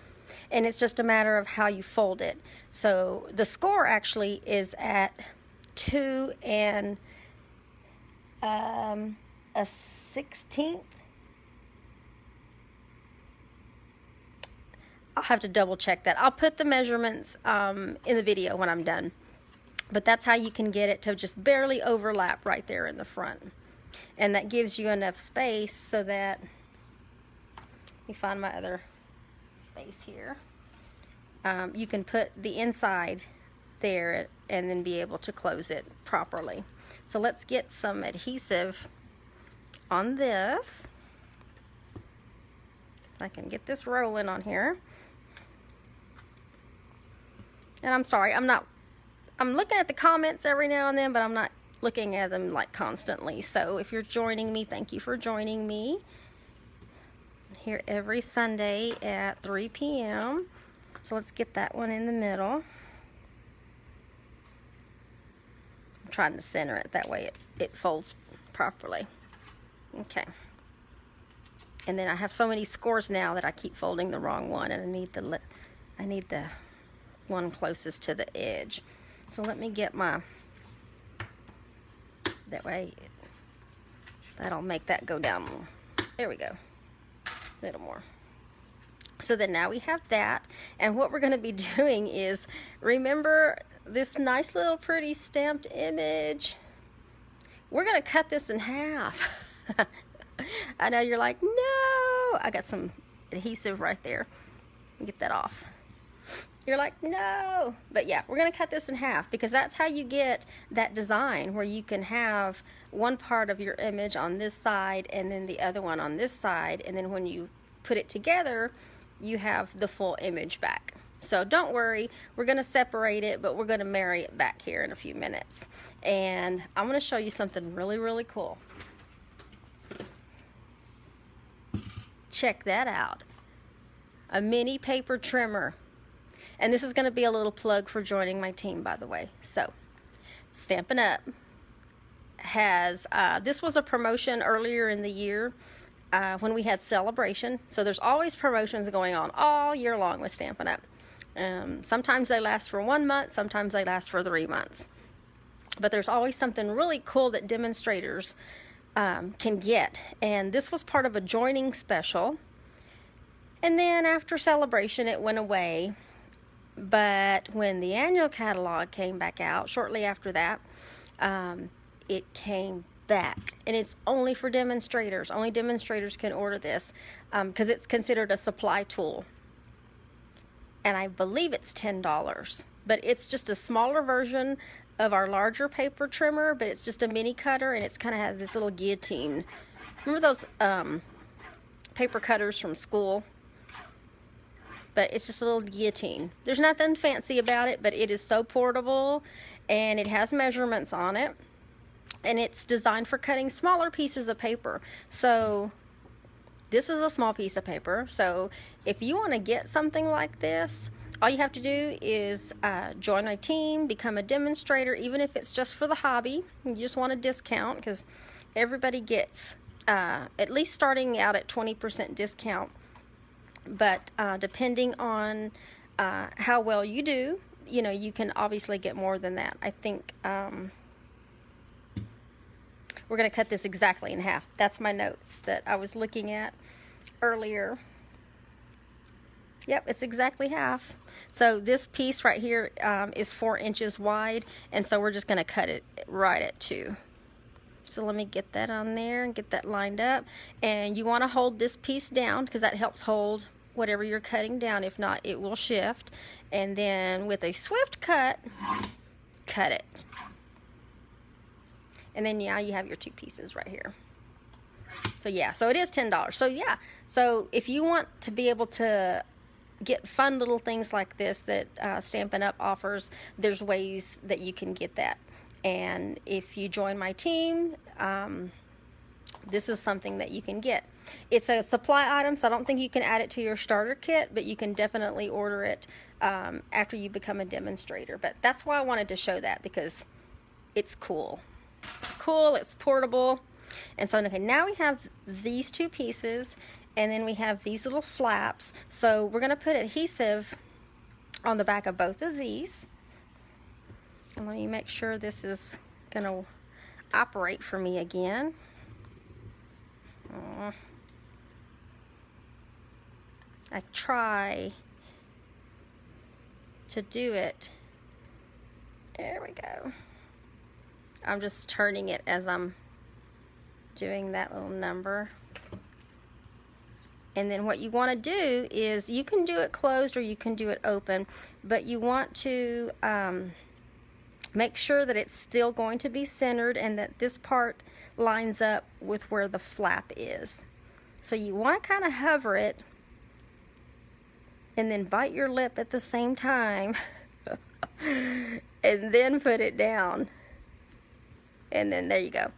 And it's just a matter of how you fold it. So the score actually is at 2 1/16. I'll have to double check that. I'll put the measurements in the video when I'm done. But that's how you can get it to just barely overlap right there in the front. And that gives you enough space so that, let me find my other base here. You can put the inside there and then be able to close it properly. So let's get some adhesive on this. I can get this rolling on here. And I'm sorry, I'm looking at the comments every now and then, but I'm not looking at them like constantly. So if you're joining me, thank you for joining me here every Sunday at 3 p.m. So let's get that one in the middle. I'm trying to center it, that way it folds properly. Okay. And then I have so many scores now that I keep folding the wrong one, and I need the one closest to the edge. So let me get that way that'll make that go down more. There we go. A little more. So then now we have that, and what we're going to be doing is, remember this nice little pretty stamped image? We're going to cut this in half. I know you're like, no, I got some adhesive right there. Get that off. You're like, no, but yeah, we're going to cut this in half, because that's how you get that design where you can have one part of your image on this side and then the other one on this side, and then when you put it together, you have the full image back. So don't worry, we're going to separate it, but we're going to marry it back here in a few minutes. And I'm going to show you something really, really cool. Check that out. A mini paper trimmer. And this is going to be a little plug for joining my team, by the way. So, Stampin' Up! Has, this was a promotion earlier in the year when we had Celebration. So there's always promotions going on all year long with Stampin' Up! Sometimes they last for 1 month, sometimes they last for 3 months. But there's always something really cool that demonstrators can get. And this was part of a joining special. And then after Celebration, it went away. But when the annual catalog came back out, shortly after that, it came back. And it's only for demonstrators. Only demonstrators can order this because it's considered a supply tool. And I believe it's $10. But it's just a smaller version of our larger paper trimmer, but it's just a mini cutter, and it's kind of has this little guillotine. Remember those paper cutters from school? But it's just a little guillotine. There's nothing fancy about it, but it is so portable, and it has measurements on it. and it's designed for cutting smaller pieces of paper. So this is a small piece of paper. So if you want to get something like this, all you have to do is join a team, become a demonstrator, even if it's just for the hobby. You just want a discount, because everybody gets at least starting out at 20% discount. But depending on how well you do, you know, you can obviously get more than that. I think we're going to cut this exactly in half. That's my notes that I was looking at earlier. Yep, it's exactly half. So this piece right here is 4 inches wide, and so we're just going to cut it right at 2. So let me get that on there and get that lined up. And you want to hold this piece down, because that helps hold whatever you're cutting down. If not, it will shift. And then with a swift cut, cut it. And then now you have your 2 pieces right here. So yeah, so it is $10. So yeah, so if you want to be able to get fun little things like this that Stampin' Up! Offers, there's ways that you can get that. And if you join my team, this is something that you can get. It's a supply item, so I don't think you can add it to your starter kit, but you can definitely order it after you become a demonstrator. But that's why I wanted to show that, because it's cool. It's cool, it's portable. And so okay, now we have these 2 pieces, and then we have these little flaps. So we're going to put adhesive on the back of both of these. And let me make sure this is going to operate for me again. I try to do it. There we go. I'm just turning it as I'm doing that little number. And then what you want to do is, you can do it closed or you can do it open, but you want to make sure that it's still going to be centered and that this part lines up with where the flap is. So you want to kind of hover it and then bite your lip at the same time and then put it down. And then there you go.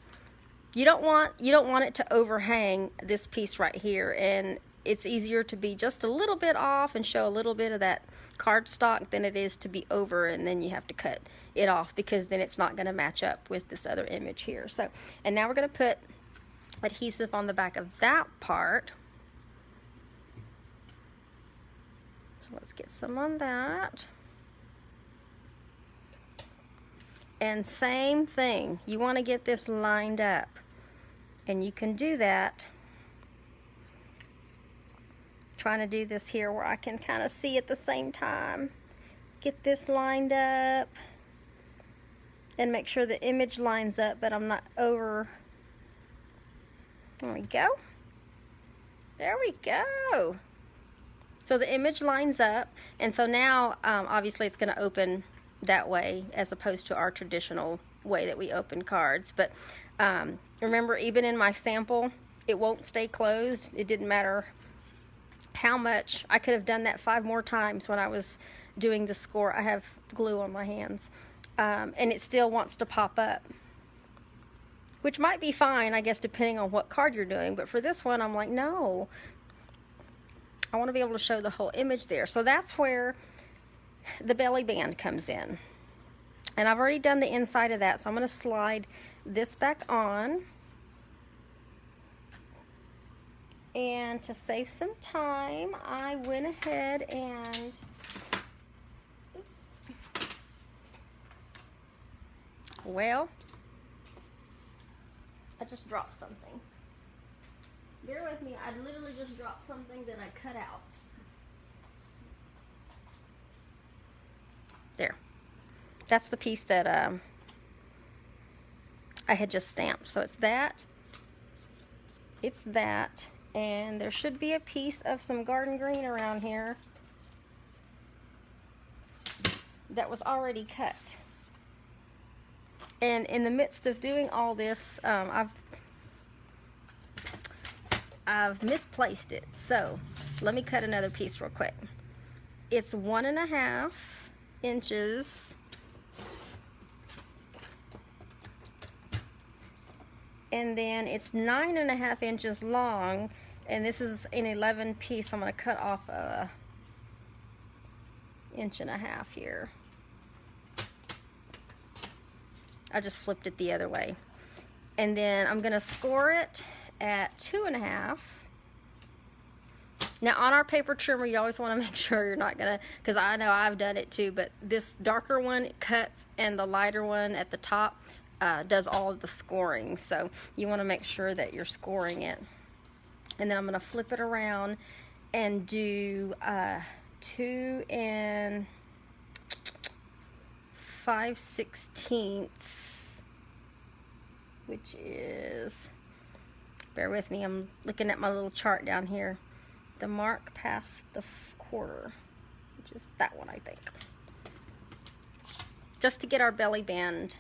You don't want it to overhang this piece right here, and it's easier to be just a little bit off and show a little bit of that cardstock than it is to be over, and then you have to cut it off, because then it's not going to match up with this other image here. So, and now we're going to put adhesive on the back of that part. So let's get some on that. And same thing, you want to get this lined up, and you can do that. Trying to do this here where I can kind of see at the same time. Get this lined up and make sure the image lines up, but I'm not over. There we go. There we go. So the image lines up, and so now obviously it's going to open that way as opposed to our traditional way that we open cards. But remember, even in my sample, it won't stay closed. It didn't matter how much. I could have done that 5 more times when I was doing the score. I have glue on my hands, and it still wants to pop up, which might be fine, I guess, depending on what card you're doing. But for this one, I'm like, no, I want to be able to show the whole image there. So that's where the belly band comes in, and I've already done the inside of that, so I'm going to slide this back on. And to save some time, I went ahead and well, I just dropped something. Bear with me, I literally just dropped something that I cut out. There. That's the piece that I had just stamped. So it's that, and there should be a piece of some garden green around here that was already cut. And in the midst of doing all this, I've misplaced it. So let me cut another piece real quick. It's 1.5 inches and then it's 9.5 inches long, and this is an 11 piece. I'm going to cut off a 1.5 inches here. I just flipped it the other way. And then I'm going to score it at 2.5. Now on our paper trimmer, you always want to make sure you're not going to, because I know I've done it too, but this darker one cuts and the lighter one at the top does all of the scoring. So you want to make sure that you're scoring it. And then I'm going to flip it around and do 2 5/16, which is, bear with me, I'm looking at my little chart down here. The mark past the quarter, which is that one, I think. Just to get our belly band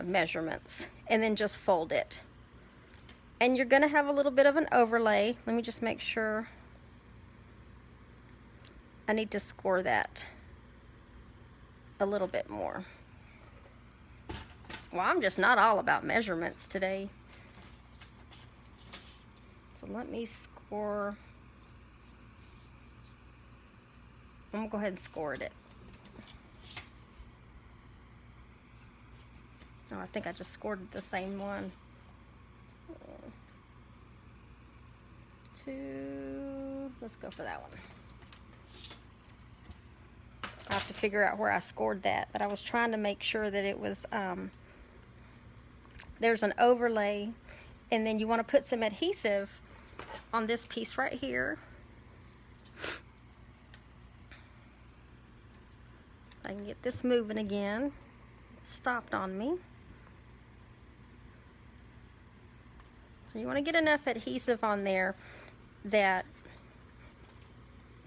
measurements, and then just fold it. And you're gonna have a little bit of an overlay. Let me just make sure. I need to score that a little bit more. Well, I'm just not all about measurements today. So let me score. I'm gonna go ahead and score it. Oh, I think I just scored the same one. 2, let's go for that one. I have to figure out where I scored that, but I was trying to make sure that it was, there's an overlay, and then you want to put some adhesive on this piece right here. I can get this moving again. It stopped on me. So you want to get enough adhesive on there that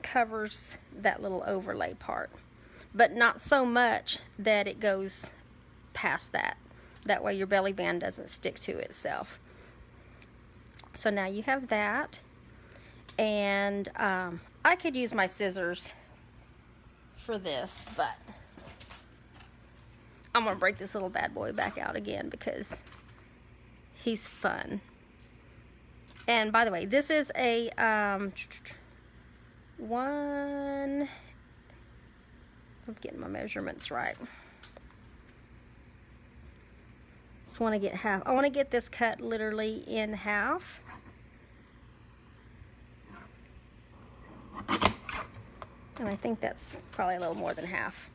covers that little overlay part, but not so much that it goes past that. That way your belly band doesn't stick to itself. So now you have that, and I could use my scissors for this, but I'm gonna break this little bad boy back out again because he's fun. And by the way, this is a I'm getting my measurements right. Just want to get half. I want to get this cut literally in half. And I think that's probably a little more than half,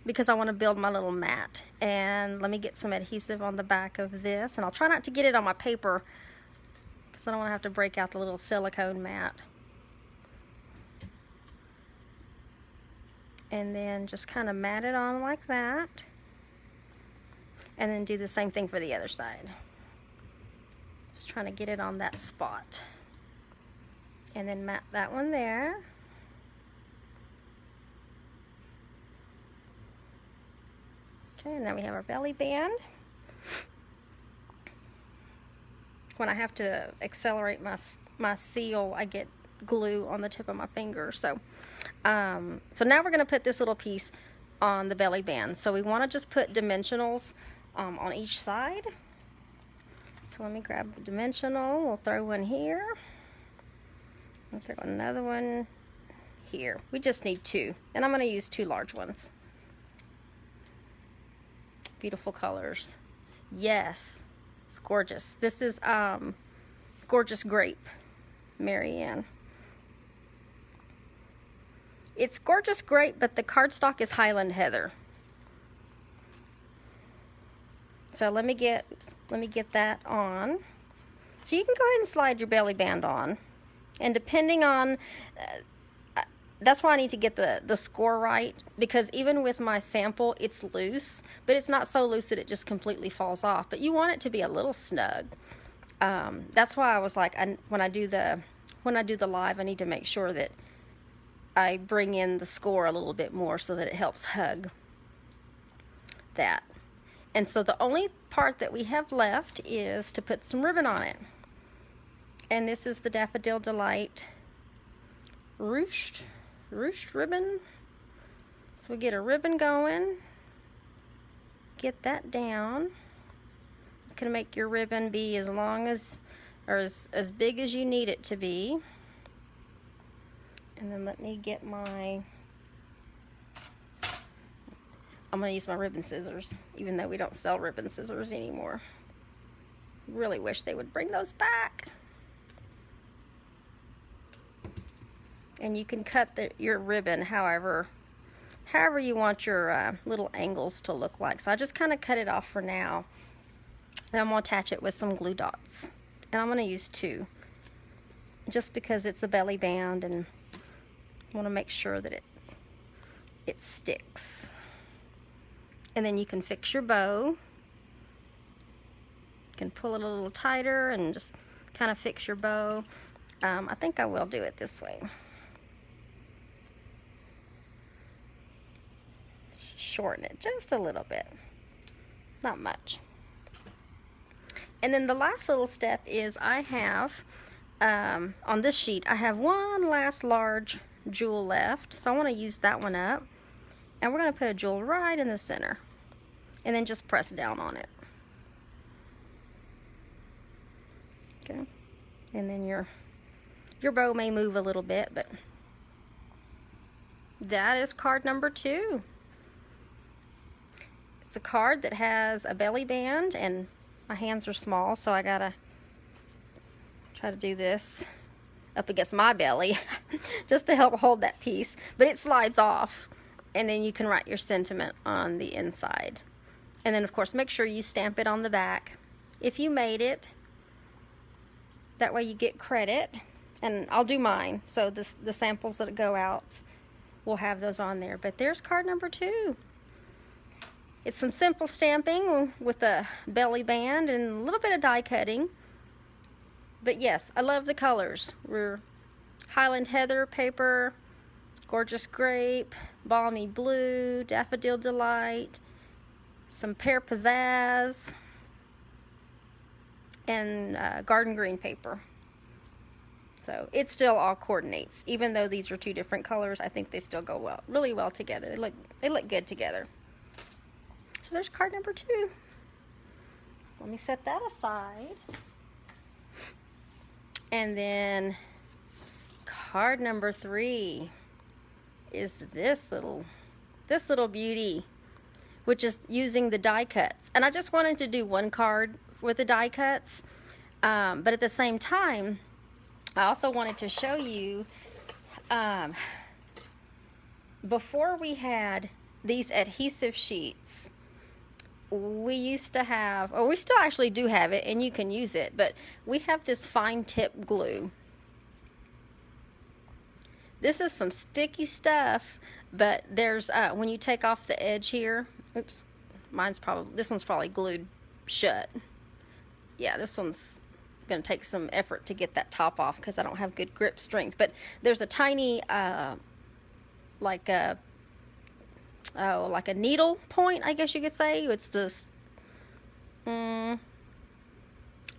because I want to build my little mat. And let me get some adhesive on the back of this, and I'll try not to get it on my paper because I don't want to have to break out the little silicone mat. And then just kind of mat it on like that, and then do the same thing for the other side. Just trying to get it on that spot, and then mat that one there. Okay, and now we have our belly band. When I have to accelerate my seal, I get glue on the tip of my finger. So now we're going to put this little piece on the belly band. So we want to just put dimensionals on each side. So let me grab a dimensional. We'll throw one here. We'll throw another one here. We just need 2, and I'm going to use 2 large ones. Beautiful colors. Yes, it's gorgeous. This is Gorgeous Grape, Marianne. It's Gorgeous Grape, but the cardstock is Highland Heather. So let me get that on. So you can go ahead and slide your belly band on, and depending on that's why I need to get the score right, because even with my sample, it's loose, but it's not so loose that it just completely falls off. But you want it to be a little snug. That's why I was like, when I do the live, I need to make sure that I bring in the score a little bit more so that it helps hug that. And so the only part that we have left is to put some ribbon on it. And this is the Daffodil Delight Ruched ribbon. So we get a ribbon going, get that down. You can make your ribbon be as long as, or as big as you need it to be. And then let me get my, I'm going to use my ribbon scissors, even though we don't sell ribbon scissors anymore. Really wish they would bring those back. And you can cut your ribbon however you want your little angles to look like. So I just kind of cut it off for now. Then I'm going to attach it with some glue dots. And I'm going to use 2. Just because it's a belly band and I want to make sure that it sticks. And then you can fix your bow. You can pull it a little tighter and just kind of fix your bow. I think I will do it this way. Shorten it just a little bit, not much. And then the last little step is I have, on this sheet, I have one last large jewel left, so I want to use that one up. And we're going to put a jewel right in the center, and then just press down on it. Okay, and then your bow may move a little bit, but that is card number 2. It's a card that has a belly band, and my hands are small, so I gotta try to do this up against my belly just to help hold that piece. But it slides off, and then you can write your sentiment on the inside. And then, of course, make sure you stamp it on the back if you made it. That way you get credit. And I'll do mine, so the samples that go out will have those on there. But there's card number 2. It's some simple stamping with a belly band and a little bit of die cutting. But yes, I love the colors. We're Highland Heather paper, Gorgeous Grape, Balmy Blue, Daffodil Delight, some Pear Pizzaz, and Garden Green paper. So it still all coordinates. Even though these are 2 different colors, I think they still go really well together. They look good together. So there's card number 2. Let me set that aside. And then card number 3 is this little beauty, which is using the die cuts. And I just wanted to do one card with the die cuts, but at the same time, I also wanted to show you, before we had these adhesive sheets, we used to have, or we still actually do have it, and you can use it, but we have this fine tip glue. This is some sticky stuff, but there's, when you take off the edge here, oops, this one's probably glued shut. Yeah, this one's going to take some effort to get that top off because I don't have good grip strength, but there's a tiny, like a needle point, I guess you could say. It's this, I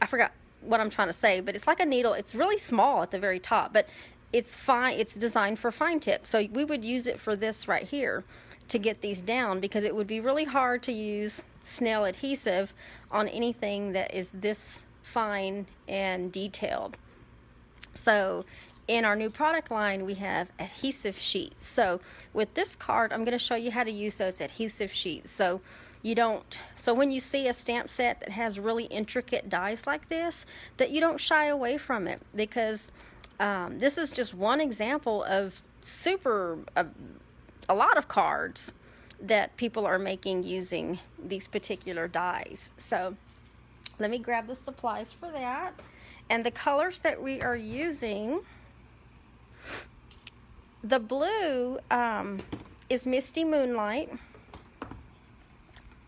forgot what I'm trying to say, but it's like a needle. It's really small at the very top, but it's fine. It's designed for fine tip. So we would use it for this right here to get these down, because it would be really hard to use snail adhesive on anything that is this fine and detailed. So in our new product line, we have adhesive sheets. So with this card, I'm going to show you how to use those adhesive sheets. So when you see a stamp set that has really intricate dies like this, that you don't shy away from it, because this is just one example of a lot of cards that people are making using these particular dies. So let me grab the supplies for that. And the colors that we are using, the blue is Misty Moonlight.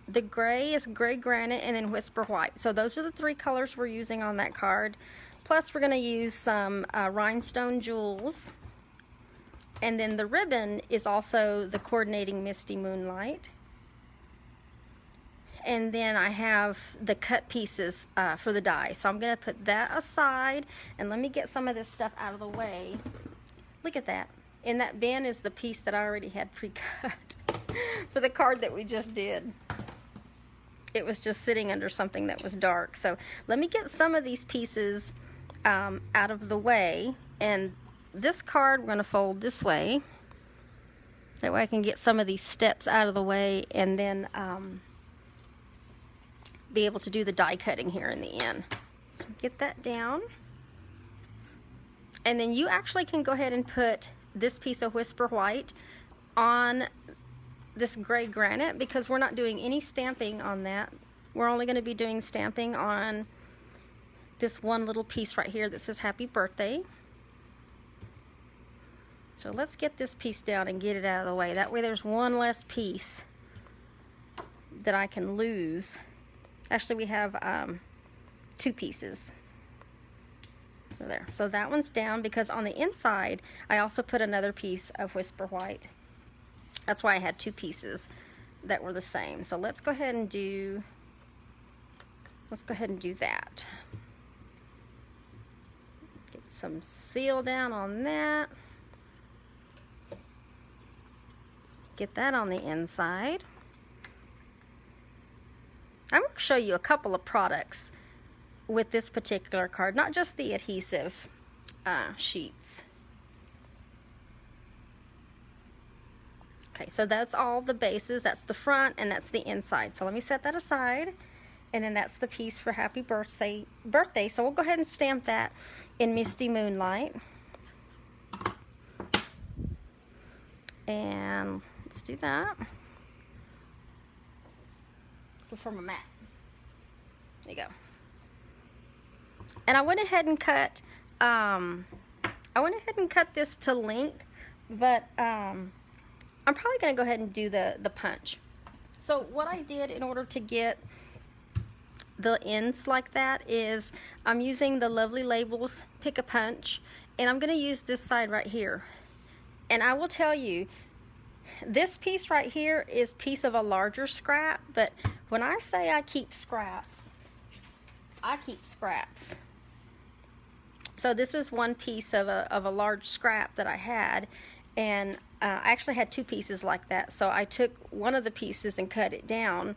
The gray is Gray Granite, and then Whisper White. So those are the 3 colors we're using on that card. Plus we're going to use some rhinestone jewels. And then the ribbon is also the coordinating Misty Moonlight. And then I have the cut pieces for the die. So I'm going to put that aside, and let me get some of this stuff out of the way. Look at that. In that bin is the piece that I already had pre-cut for the card that we just did. it was just sitting under something that was dark. So let me get some of these pieces out of the way, and this card we're going to fold this way. That way I can get some of these steps out of the way, and then be able to do the die cutting here in the end. So get that down. And then you actually can go ahead and put this piece of Whisper White on this gray granite, because we're not doing any stamping on that. We're only going to be doing stamping on this one little piece right here that says Happy Birthday. So let's get this piece down and get it out of the way. That way there's one less piece that I can lose. Actually, we have 2 pieces. So there. So that one's down, because on the inside I also put another piece of Whisper White. That's why I had 2 pieces that were the same. So let's go ahead and do that. Get some seal down on that. Get that on the inside. I'm going to show you a couple of products with this particular card, not just the adhesive sheets. Okay, so that's all the bases. That's the front and that's the inside. So let me set that aside. And then that's the piece for Happy Birthday. So we'll go ahead and stamp that in Misty Moonlight. And let's do that. Before my mat. There you go. And I went ahead and cut this to length, but I'm probably going to go ahead and do the punch. So what I did in order to get the ends like that is I'm using the Lovely Labels Pick a Punch, and I'm going to use this side right here. And I will tell you, this piece right here is piece of a larger scrap, but when I say I keep scraps, I keep scraps. So this is one piece of a large scrap that I had, and I actually had 2 pieces like that. So I took one of the pieces and cut it down,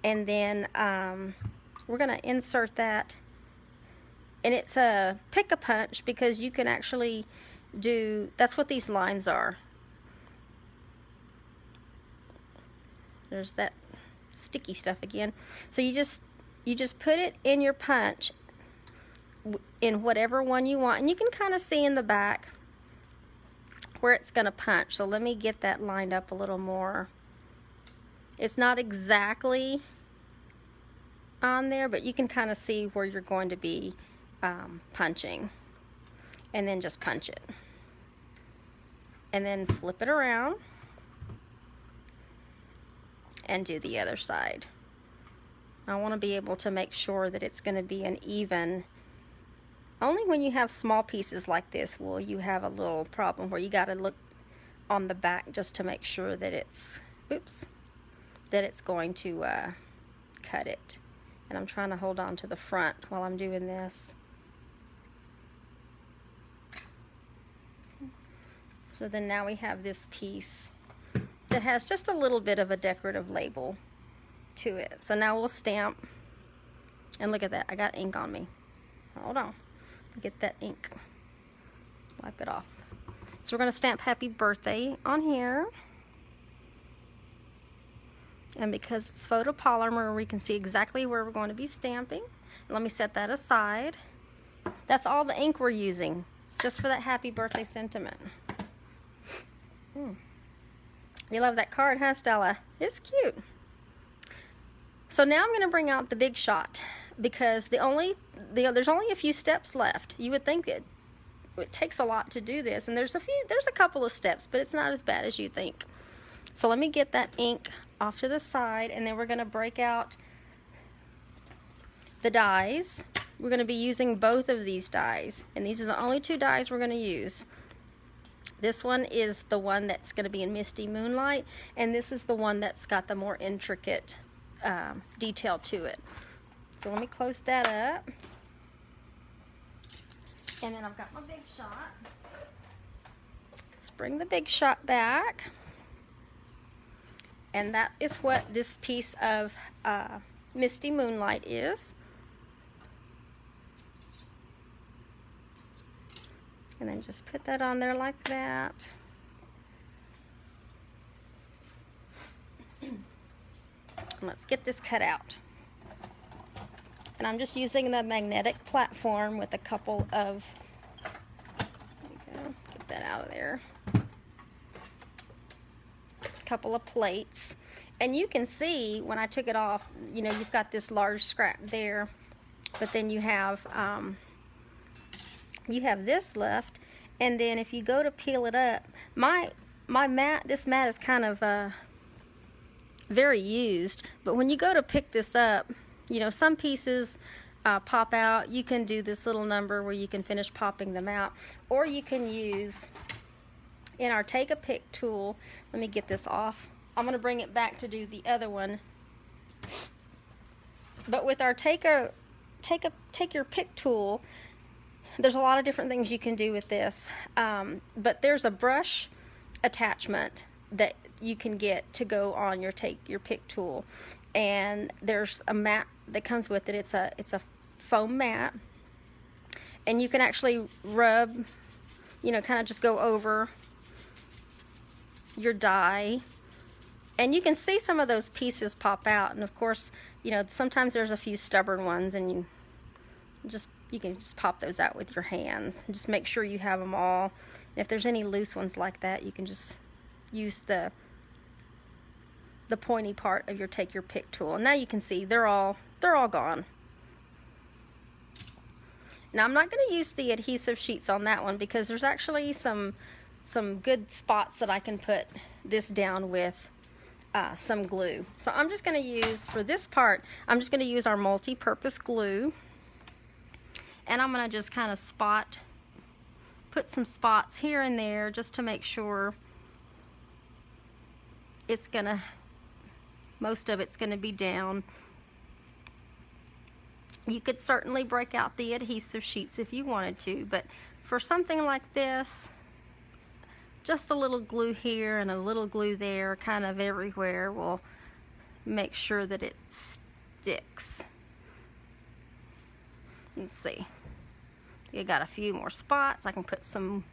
and then we're going to insert that. And it's a pick a punch, because you can actually do, that's what these lines are. There's that sticky stuff again. So you just put it in your punch in whatever one you want, and you can kind of see in the back where it's going to punch. So let me get that lined up a little more. It's not exactly on there, but you can kind of see where you're going to be punching, and then just punch it, and then flip it around and do the other side. I want to be able to make sure that it's going to be an even. Only when you have small pieces like this will you have a little problem where you got to look on the back just to make sure that it's, oops, that it's going to cut it. And I'm trying to hold on to the front while I'm doing this. So then now we have this piece that has just a little bit of a decorative label to it. So now we'll stamp, and look at that, I got ink on me. Hold on, get that ink, wipe it off. So we're going to stamp Happy Birthday on here, and because it's photopolymer, we can see exactly where we're going to be stamping. Let me set that aside. That's all the ink we're using, just for that Happy Birthday sentiment. You love that card, huh, Stella? It's cute. So now I'm going to bring out the Big Shot, because there's only a few steps left. You would think it takes a lot to do this, and there's a couple of steps, but it's not as bad as you think. So let me get that ink off to the side, and then we're going to break out the dies. We're going to be using both of these dies, and these are the only 2 dies we're going to use. This one is the one that's going to be in Misty Moonlight, and this is the one that's got the more intricate detail to it. So let me close that up. And then I've got my Big Shot. Let's bring the Big Shot back. And that is what this piece of Misty Moonlight is. And then just put that on there like that. And let's get this cut out. And I'm just using the magnetic platform with a couple of, there you go, get that out of there. Couple of plates, and you can see when I took it off, you know, you've got this large scrap there, but then you have this left. And then if you go to peel it up, this mat is kind of very used, but when you go to pick this up, you know, some pieces pop out. You can do this little number where you can finish popping them out, or you can use in our take a pick tool. Let me get this off. I'm going to bring it back to do the other one. But with our take your pick tool, there's a lot of different things you can do with this. But there's a brush attachment that you can get to go on your take your pick tool, and there's a mat that comes with it. It's a foam mat, and you can actually rub, you know, kind of just go over your die, and you can see some of those pieces pop out. And of course, you know, sometimes there's a few stubborn ones, and you can just pop those out with your hands and just make sure you have them all. And if there's any loose ones like that, you can just use the pointy part of your take your pick tool. And now you can see they're all gone. Now I'm not going to use the adhesive sheets on that one because there's actually some good spots that I can put this down with some glue. So I'm just going to use, for this part, I'm just going to use our multi-purpose glue, and I'm going to just kind of put some spots here and there just to make sure most of it's going to be down. You could certainly break out the adhesive sheets if you wanted to, but for something like this, just a little glue here and a little glue there, kind of everywhere, will make sure that it sticks. Let's see. You got a few more spots. I can put some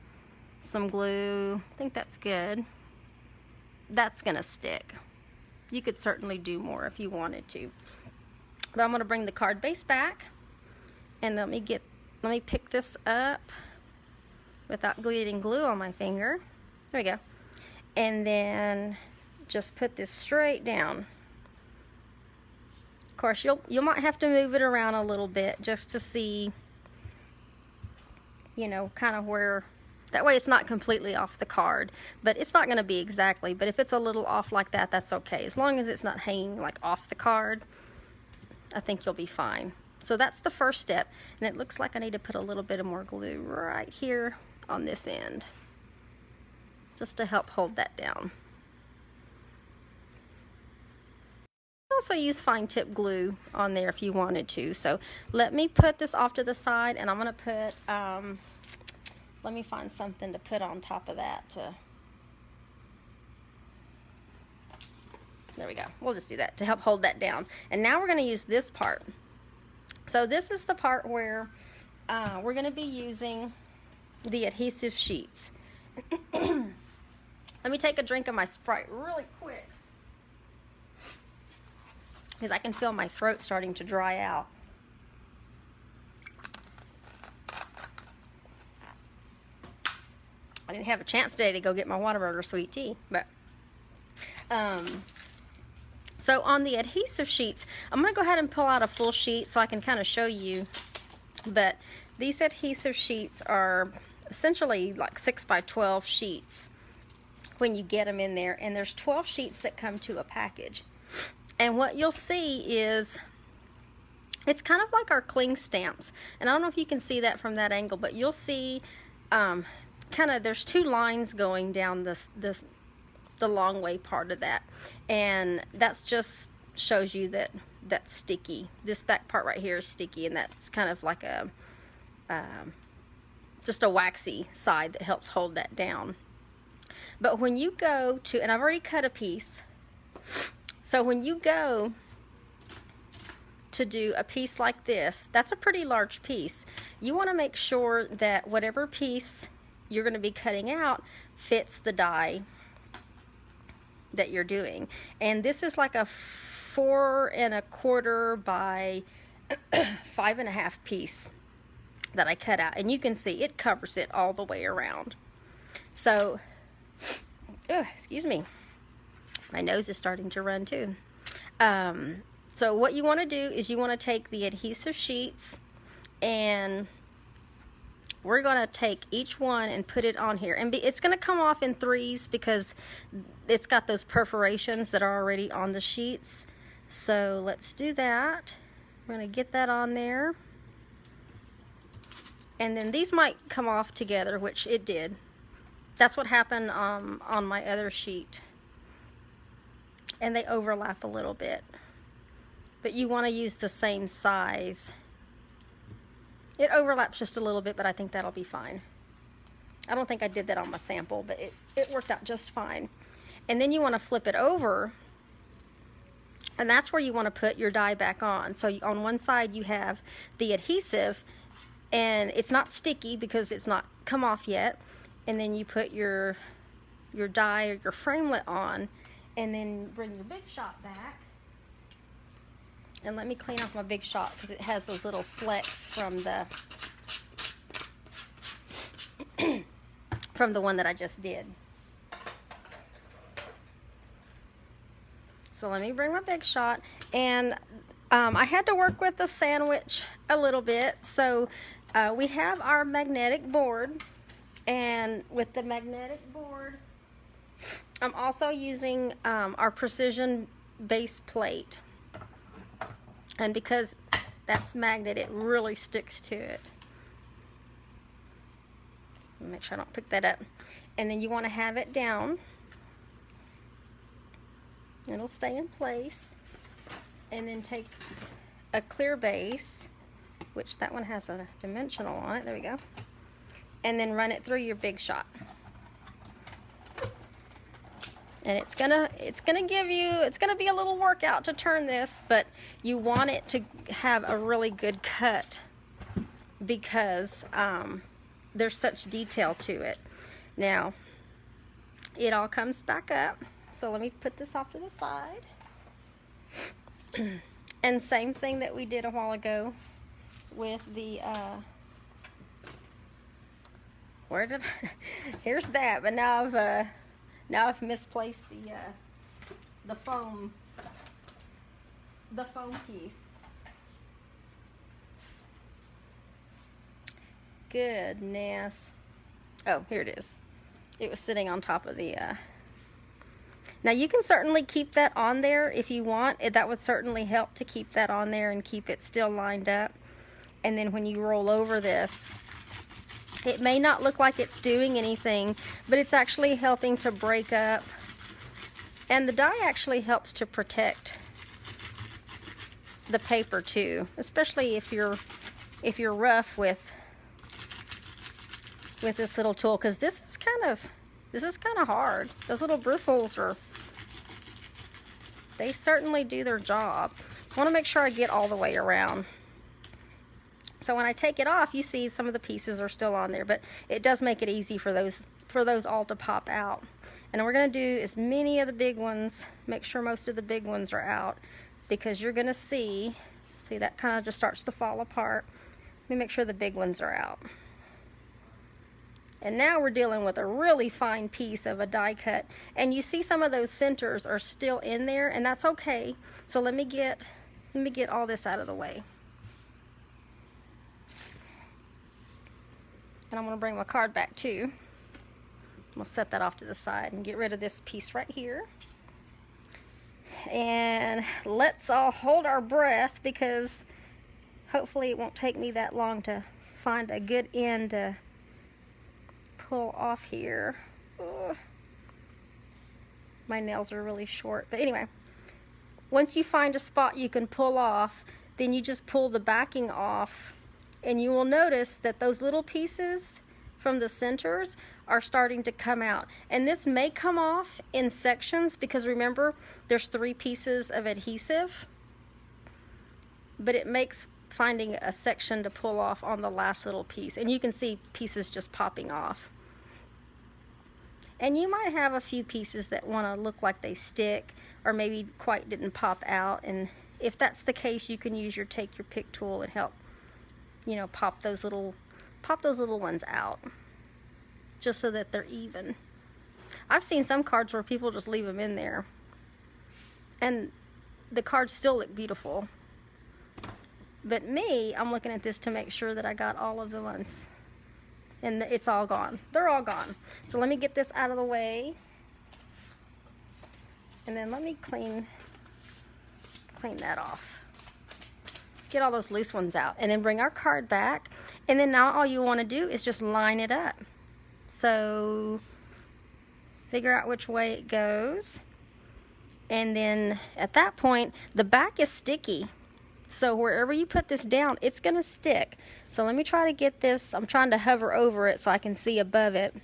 glue. I think that's good. That's gonna stick. You could certainly do more if you wanted to. But I'm gonna bring the card base back, and let me pick this up without getting glue on my finger. There we go. And then just put this straight down. Of course, you might have to move it around a little bit just to see, you know, kind of where, that way it's not completely off the card. But it's not going to be exactly, but if it's a little off like that, that's okay. As long as it's not hanging like off the card, I think you'll be fine. So that's the first step. And it looks like I need to put a little bit of more glue right here on this end, just to help hold that down. Also use fine tip glue on there if you wanted to. So let me put this off to the side, and I'm going to put, let me find something to put on top of that. There we go. We'll just do that to help hold that down. And now we're going to use this part. So this is the part where we're going to be using the adhesive sheets. Let me take a drink of my Sprite really quick, because I can feel my throat starting to dry out. I didn't have a chance today to go get my Whataburger sweet tea, but so on the adhesive sheets, I'm going to go ahead and pull out a full sheet so I can kind of show you. But these adhesive sheets are essentially like 6 by 12 sheets when you get them in there, and there's 12 sheets that come to a package. And what you'll see is it's kind of like our cling stamps, and I don't know if you can see that from that angle, but you'll see kind of there's two lines going down the long way part of that, and that's just shows you that that's sticky. This back part right here is sticky, and that's kind of like a just a waxy side that helps hold that down. But when you go to, and I've already cut a piece, So when you go to do a piece like this, that's a pretty large piece. You want to make sure that whatever piece you're going to be cutting out fits the die that you're doing. And this is like a 4 1/4 by 5 1/2 piece that I cut out, and you can see it covers it all the way around. So, excuse me, my nose is starting to run too. So what you want to do is you want to take the adhesive sheets, and we're going to take each one and put it on here, and it's going to come off in 3s because it's got those perforations that are already on the sheets. So let's do that. We're going to get that on there, and then these might come off together, which it did. That's what happened on my other sheet, and they overlap a little bit, but you want to use the same size. It overlaps just a little bit, but I think that'll be fine. I don't think I did that on my sample, but it worked out just fine. And then you want to flip it over, and that's where you want to put your die back on. So on one side you have the adhesive, and it's not sticky because it's not come off yet. And then you put your die or your framelit on, and then bring your Big Shot back. And let me clean off my Big Shot because it has those little flecks from the from the one that I just did. So let me bring my Big Shot, and I had to work with the sandwich a little bit. So we have our magnetic board, and with the magnetic board, I'm also using our precision base plate. And because that's magnet, it really sticks to it. Make sure I don't pick that up. And then you want to have it down. It'll stay in place. And then take a clear base, which that one has a dimensional on it. There we go. And then run it through your Big Shot. And it's gonna be a little workout to turn this, but you want it to have a really good cut because there's such detail to it. Now, it all comes back up. So let me put this off to the side. And same thing that we did a while ago with the here's that, but now I've misplaced the foam piece. Goodness. Oh, here it is. It was sitting on top of the Now you can certainly keep that on there if you want. That would certainly help to keep that on there and keep it still lined up. And then when you roll over this, it may not look like it's doing anything, but it's actually helping to break up. And the die actually helps to protect the paper too, especially if you're rough with this little tool, because this is kind of hard. Those little bristles they certainly do their job. I want to make sure I get all the way around. So when I take it off, you see some of the pieces are still on there, but it does make it easy for those all to pop out. And we're going to do as many of the big ones, make sure most of the big ones are out, because you're going to see that kind of just starts to fall apart. Let me make sure the big ones are out. And now we're dealing with a really fine piece of a die cut, and you see some of those centers are still in there, and that's okay. So let me get all this out of the way. And I'm going to bring my card back too. We'll set that off to the side and get rid of this piece right here. And let's all hold our breath, because hopefully it won't take me that long to find a good end to pull off here. Ugh. My nails are really short. But anyway, once you find a spot you can pull off, then you just pull the backing off. And you will notice that those little pieces from the centers are starting to come out. And this may come off in sections because remember, there's 3 pieces of adhesive, but it makes finding a section to pull off on the last little piece. And you can see pieces just popping off. And you might have a few pieces that want to look like they stick or maybe quite didn't pop out. And if that's the case, you can use your take your pick tool and help, you know, pop those little ones out just so that they're even. I've seen some cards where people just leave them in there and the cards still look beautiful. But me, I'm looking at this to make sure that I got all of the ones. And it's all gone. They're all gone. So let me get this out of the way. And then let me clean that off. Get all those loose ones out. And then bring our card back. And then now all you want to do is just line it up. So figure out which way it goes. And then at that point, the back is sticky. So wherever you put this down, it's going to stick. So let me try to get this. I'm trying to hover over it so I can see above it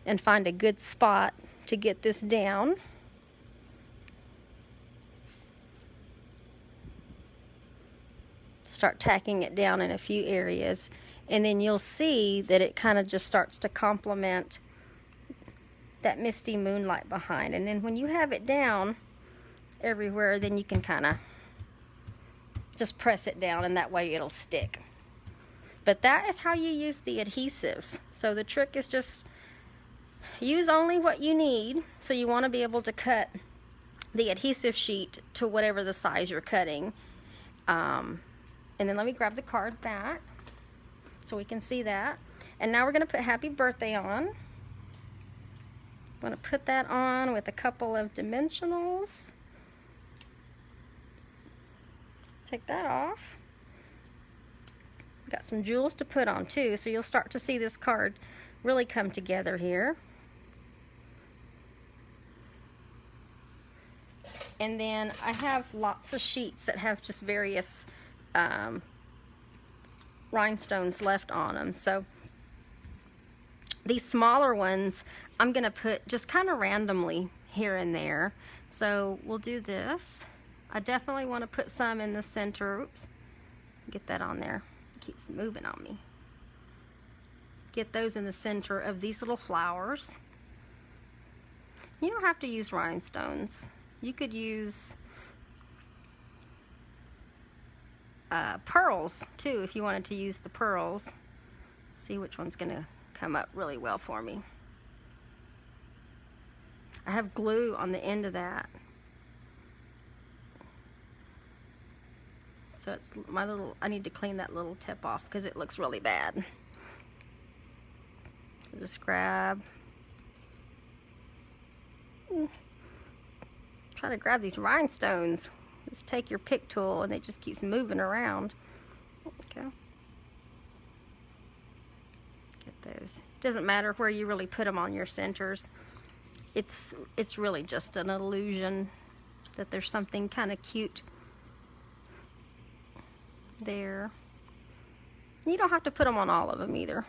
and find a good spot to get this down. Start tacking it down in a few areas. And then you'll see that it kind of just starts to complement that Misty Moonlight behind. And then when you have it down everywhere, then you can kind of just press it down and that way it'll stick. But that is how you use the adhesives. So the trick is just use only what you need. So you want to be able to cut the adhesive sheet to whatever the size you're cutting. And then let me grab the card back so we can see that. And now we're going to put Happy Birthday on. I'm going to put that on with a couple of dimensionals. Take that off. Got some jewels to put on too, so you'll start to see this card really come together here. And then I have lots of sheets that have just various rhinestones left on them. So these smaller ones I'm gonna put just kind of randomly here and there. So we'll do this. I definitely want to put some in the center. Oops, get that on there. It keeps moving on me. Get those in the center of these little flowers. You don't have to use rhinestones. You could use pearls too if you wanted to use the pearls. See which one's gonna come up really well for me. I have glue on the end of that. So it's my little, I need to clean that little tip off because it looks really bad. So just grab, try to grab these rhinestones. Just take your pick tool and it just keeps moving around. Okay. Get those. It doesn't matter where you really put them on your centers. It's really just an illusion that there's something kind of cute there. You don't have to put them on all of them either.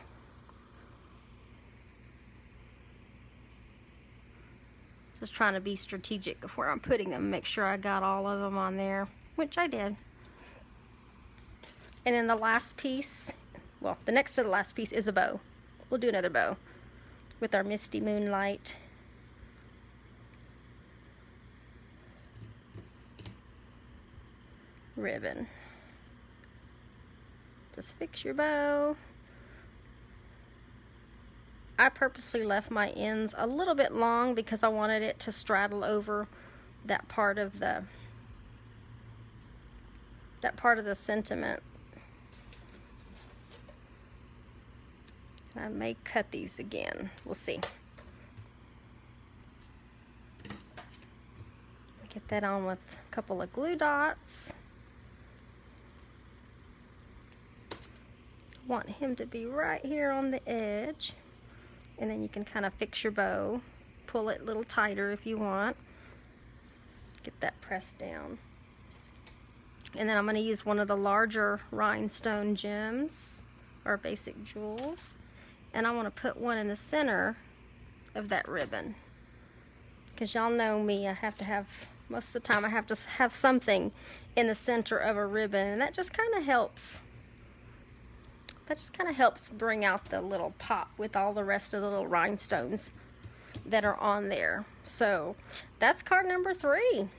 Just trying to be strategic of where I'm putting them, make sure I got all of them on there, which I did. And then the last piece, well, the next to the last piece is a bow. We'll do another bow with our Misty Moonlight. Ribbon. Just fix your bow. I purposely left my ends a little bit long because I wanted it to straddle over that part of the sentiment. I may cut these again. We'll see. Get that on with a couple of glue dots. Want him to be right here on the edge, and then you can kind of fix your bow, pull it a little tighter if you want, get that pressed down. And then I'm going to use one of the larger rhinestone gems or basic jewels, and I want to put one in the center of that ribbon. Because y'all know me, I have to have, most of the time I have to have something in the center of a ribbon, and that just kind of helps. That just kind of helps bring out the little pop with all the rest of the little rhinestones that are on there. So that's card number 3.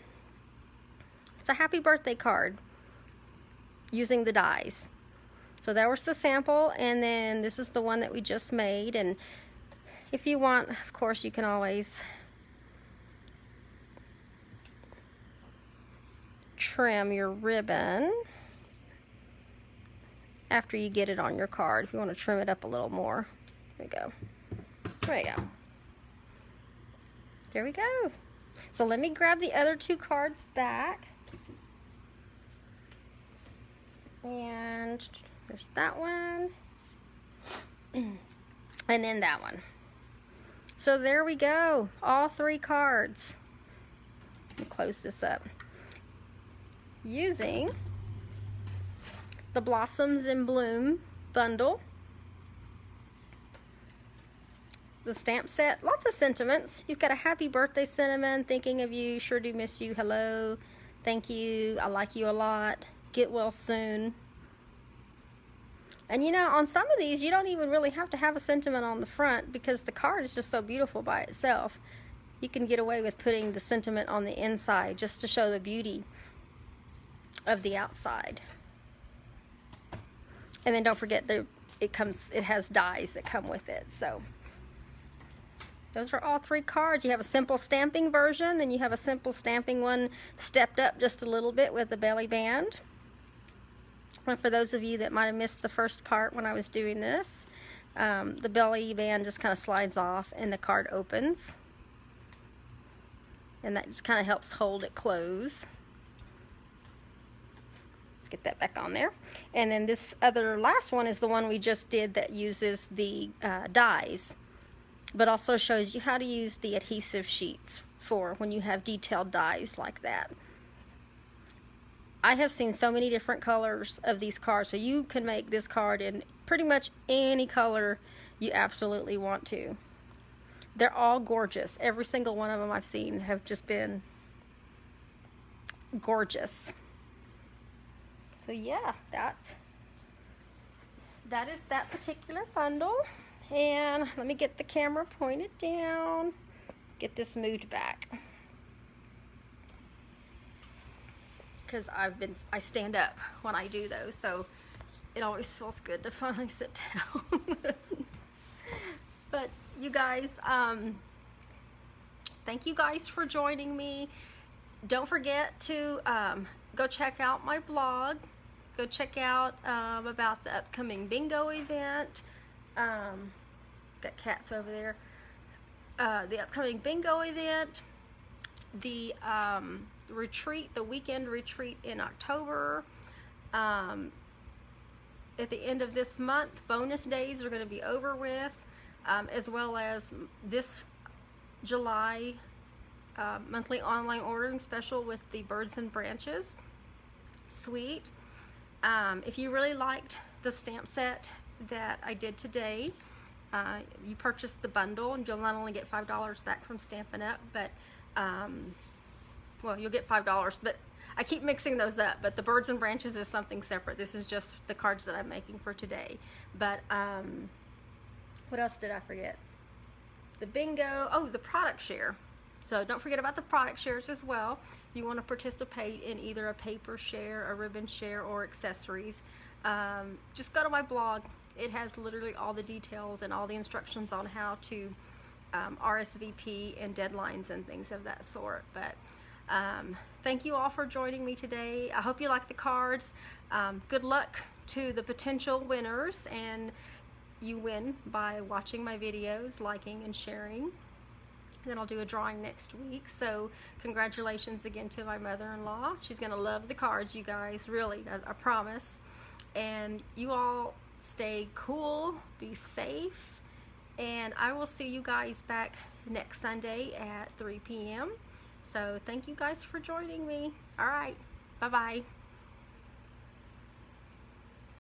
It's a happy birthday card using the dies. So that was the sample, and then this is the one that we just made. And if you want, of course, you can always trim your ribbon after you get it on your card. If you want to trim it up a little more. There we go. There we go. There we go. So let me grab the other 2 cards back. And there's that one. And then that one. So there we go. All 3 cards. Let me close this up. Using the Blossoms in Bloom bundle. The stamp set, lots of sentiments. You've got a happy birthday sentiment, thinking of you, sure do miss you, hello, thank you, I like you a lot, get well soon. And you know, on some of these, you don't even really have to have a sentiment on the front because the card is just so beautiful by itself. You can get away with putting the sentiment on the inside just to show the beauty of the outside. And then don't forget it has dies that come with it. So those are all 3 cards. You have a simple stamping version, then you have a simple stamping one stepped up just a little bit with the belly band. And for those of you that might have missed the first part when I was doing this, the belly band just kind of slides off and the card opens. And that just kind of helps hold it closed. Let's get that back on there. And then this other last one is the one we just did that uses the dies, but also shows you how to use the adhesive sheets for when you have detailed dies like that. I have seen so many different colors of these cards, so you can make this card in pretty much any color you absolutely want to. They're all gorgeous. Every single one of them I've seen have just been gorgeous. So yeah, that is that particular bundle. And let me get the camera pointed down, get this moved back, because I stand up when I do those, so it always feels good to finally sit down. But you guys, thank you guys for joining me. Don't forget to go check out my blog. Go check out about the upcoming bingo event. Got cats over there. The upcoming bingo event, the retreat, the weekend retreat in October. At the end of this month, bonus days are going to be over with, as well as this July monthly online ordering special with the Birds and Branches suite. If you really liked the stamp set that I did today, you purchase the bundle and you'll not only get $5 back from Stampin' Up, but well, you'll get $5, but I keep mixing those up. But the Birds and Branches is something separate. This is just the cards that I'm making for today. But what else did I forget? The bingo. Oh, the product share. So don't forget about the product shares as well. If you want to participate in either a paper share, a ribbon share, or accessories, just go to my blog. It has literally all the details and all the instructions on how to RSVP and deadlines and things of that sort. But thank you all for joining me today. I hope you like the cards. Good luck to the potential winners, and you win by watching my videos, liking and sharing. Then I'll do a drawing next week. So congratulations again to my mother-in-law. She's gonna love the cards, you guys, really, I promise. And you all stay cool, be safe, and I will see you guys back next Sunday at 3 p.m. So thank you guys for joining me. All right, bye-bye.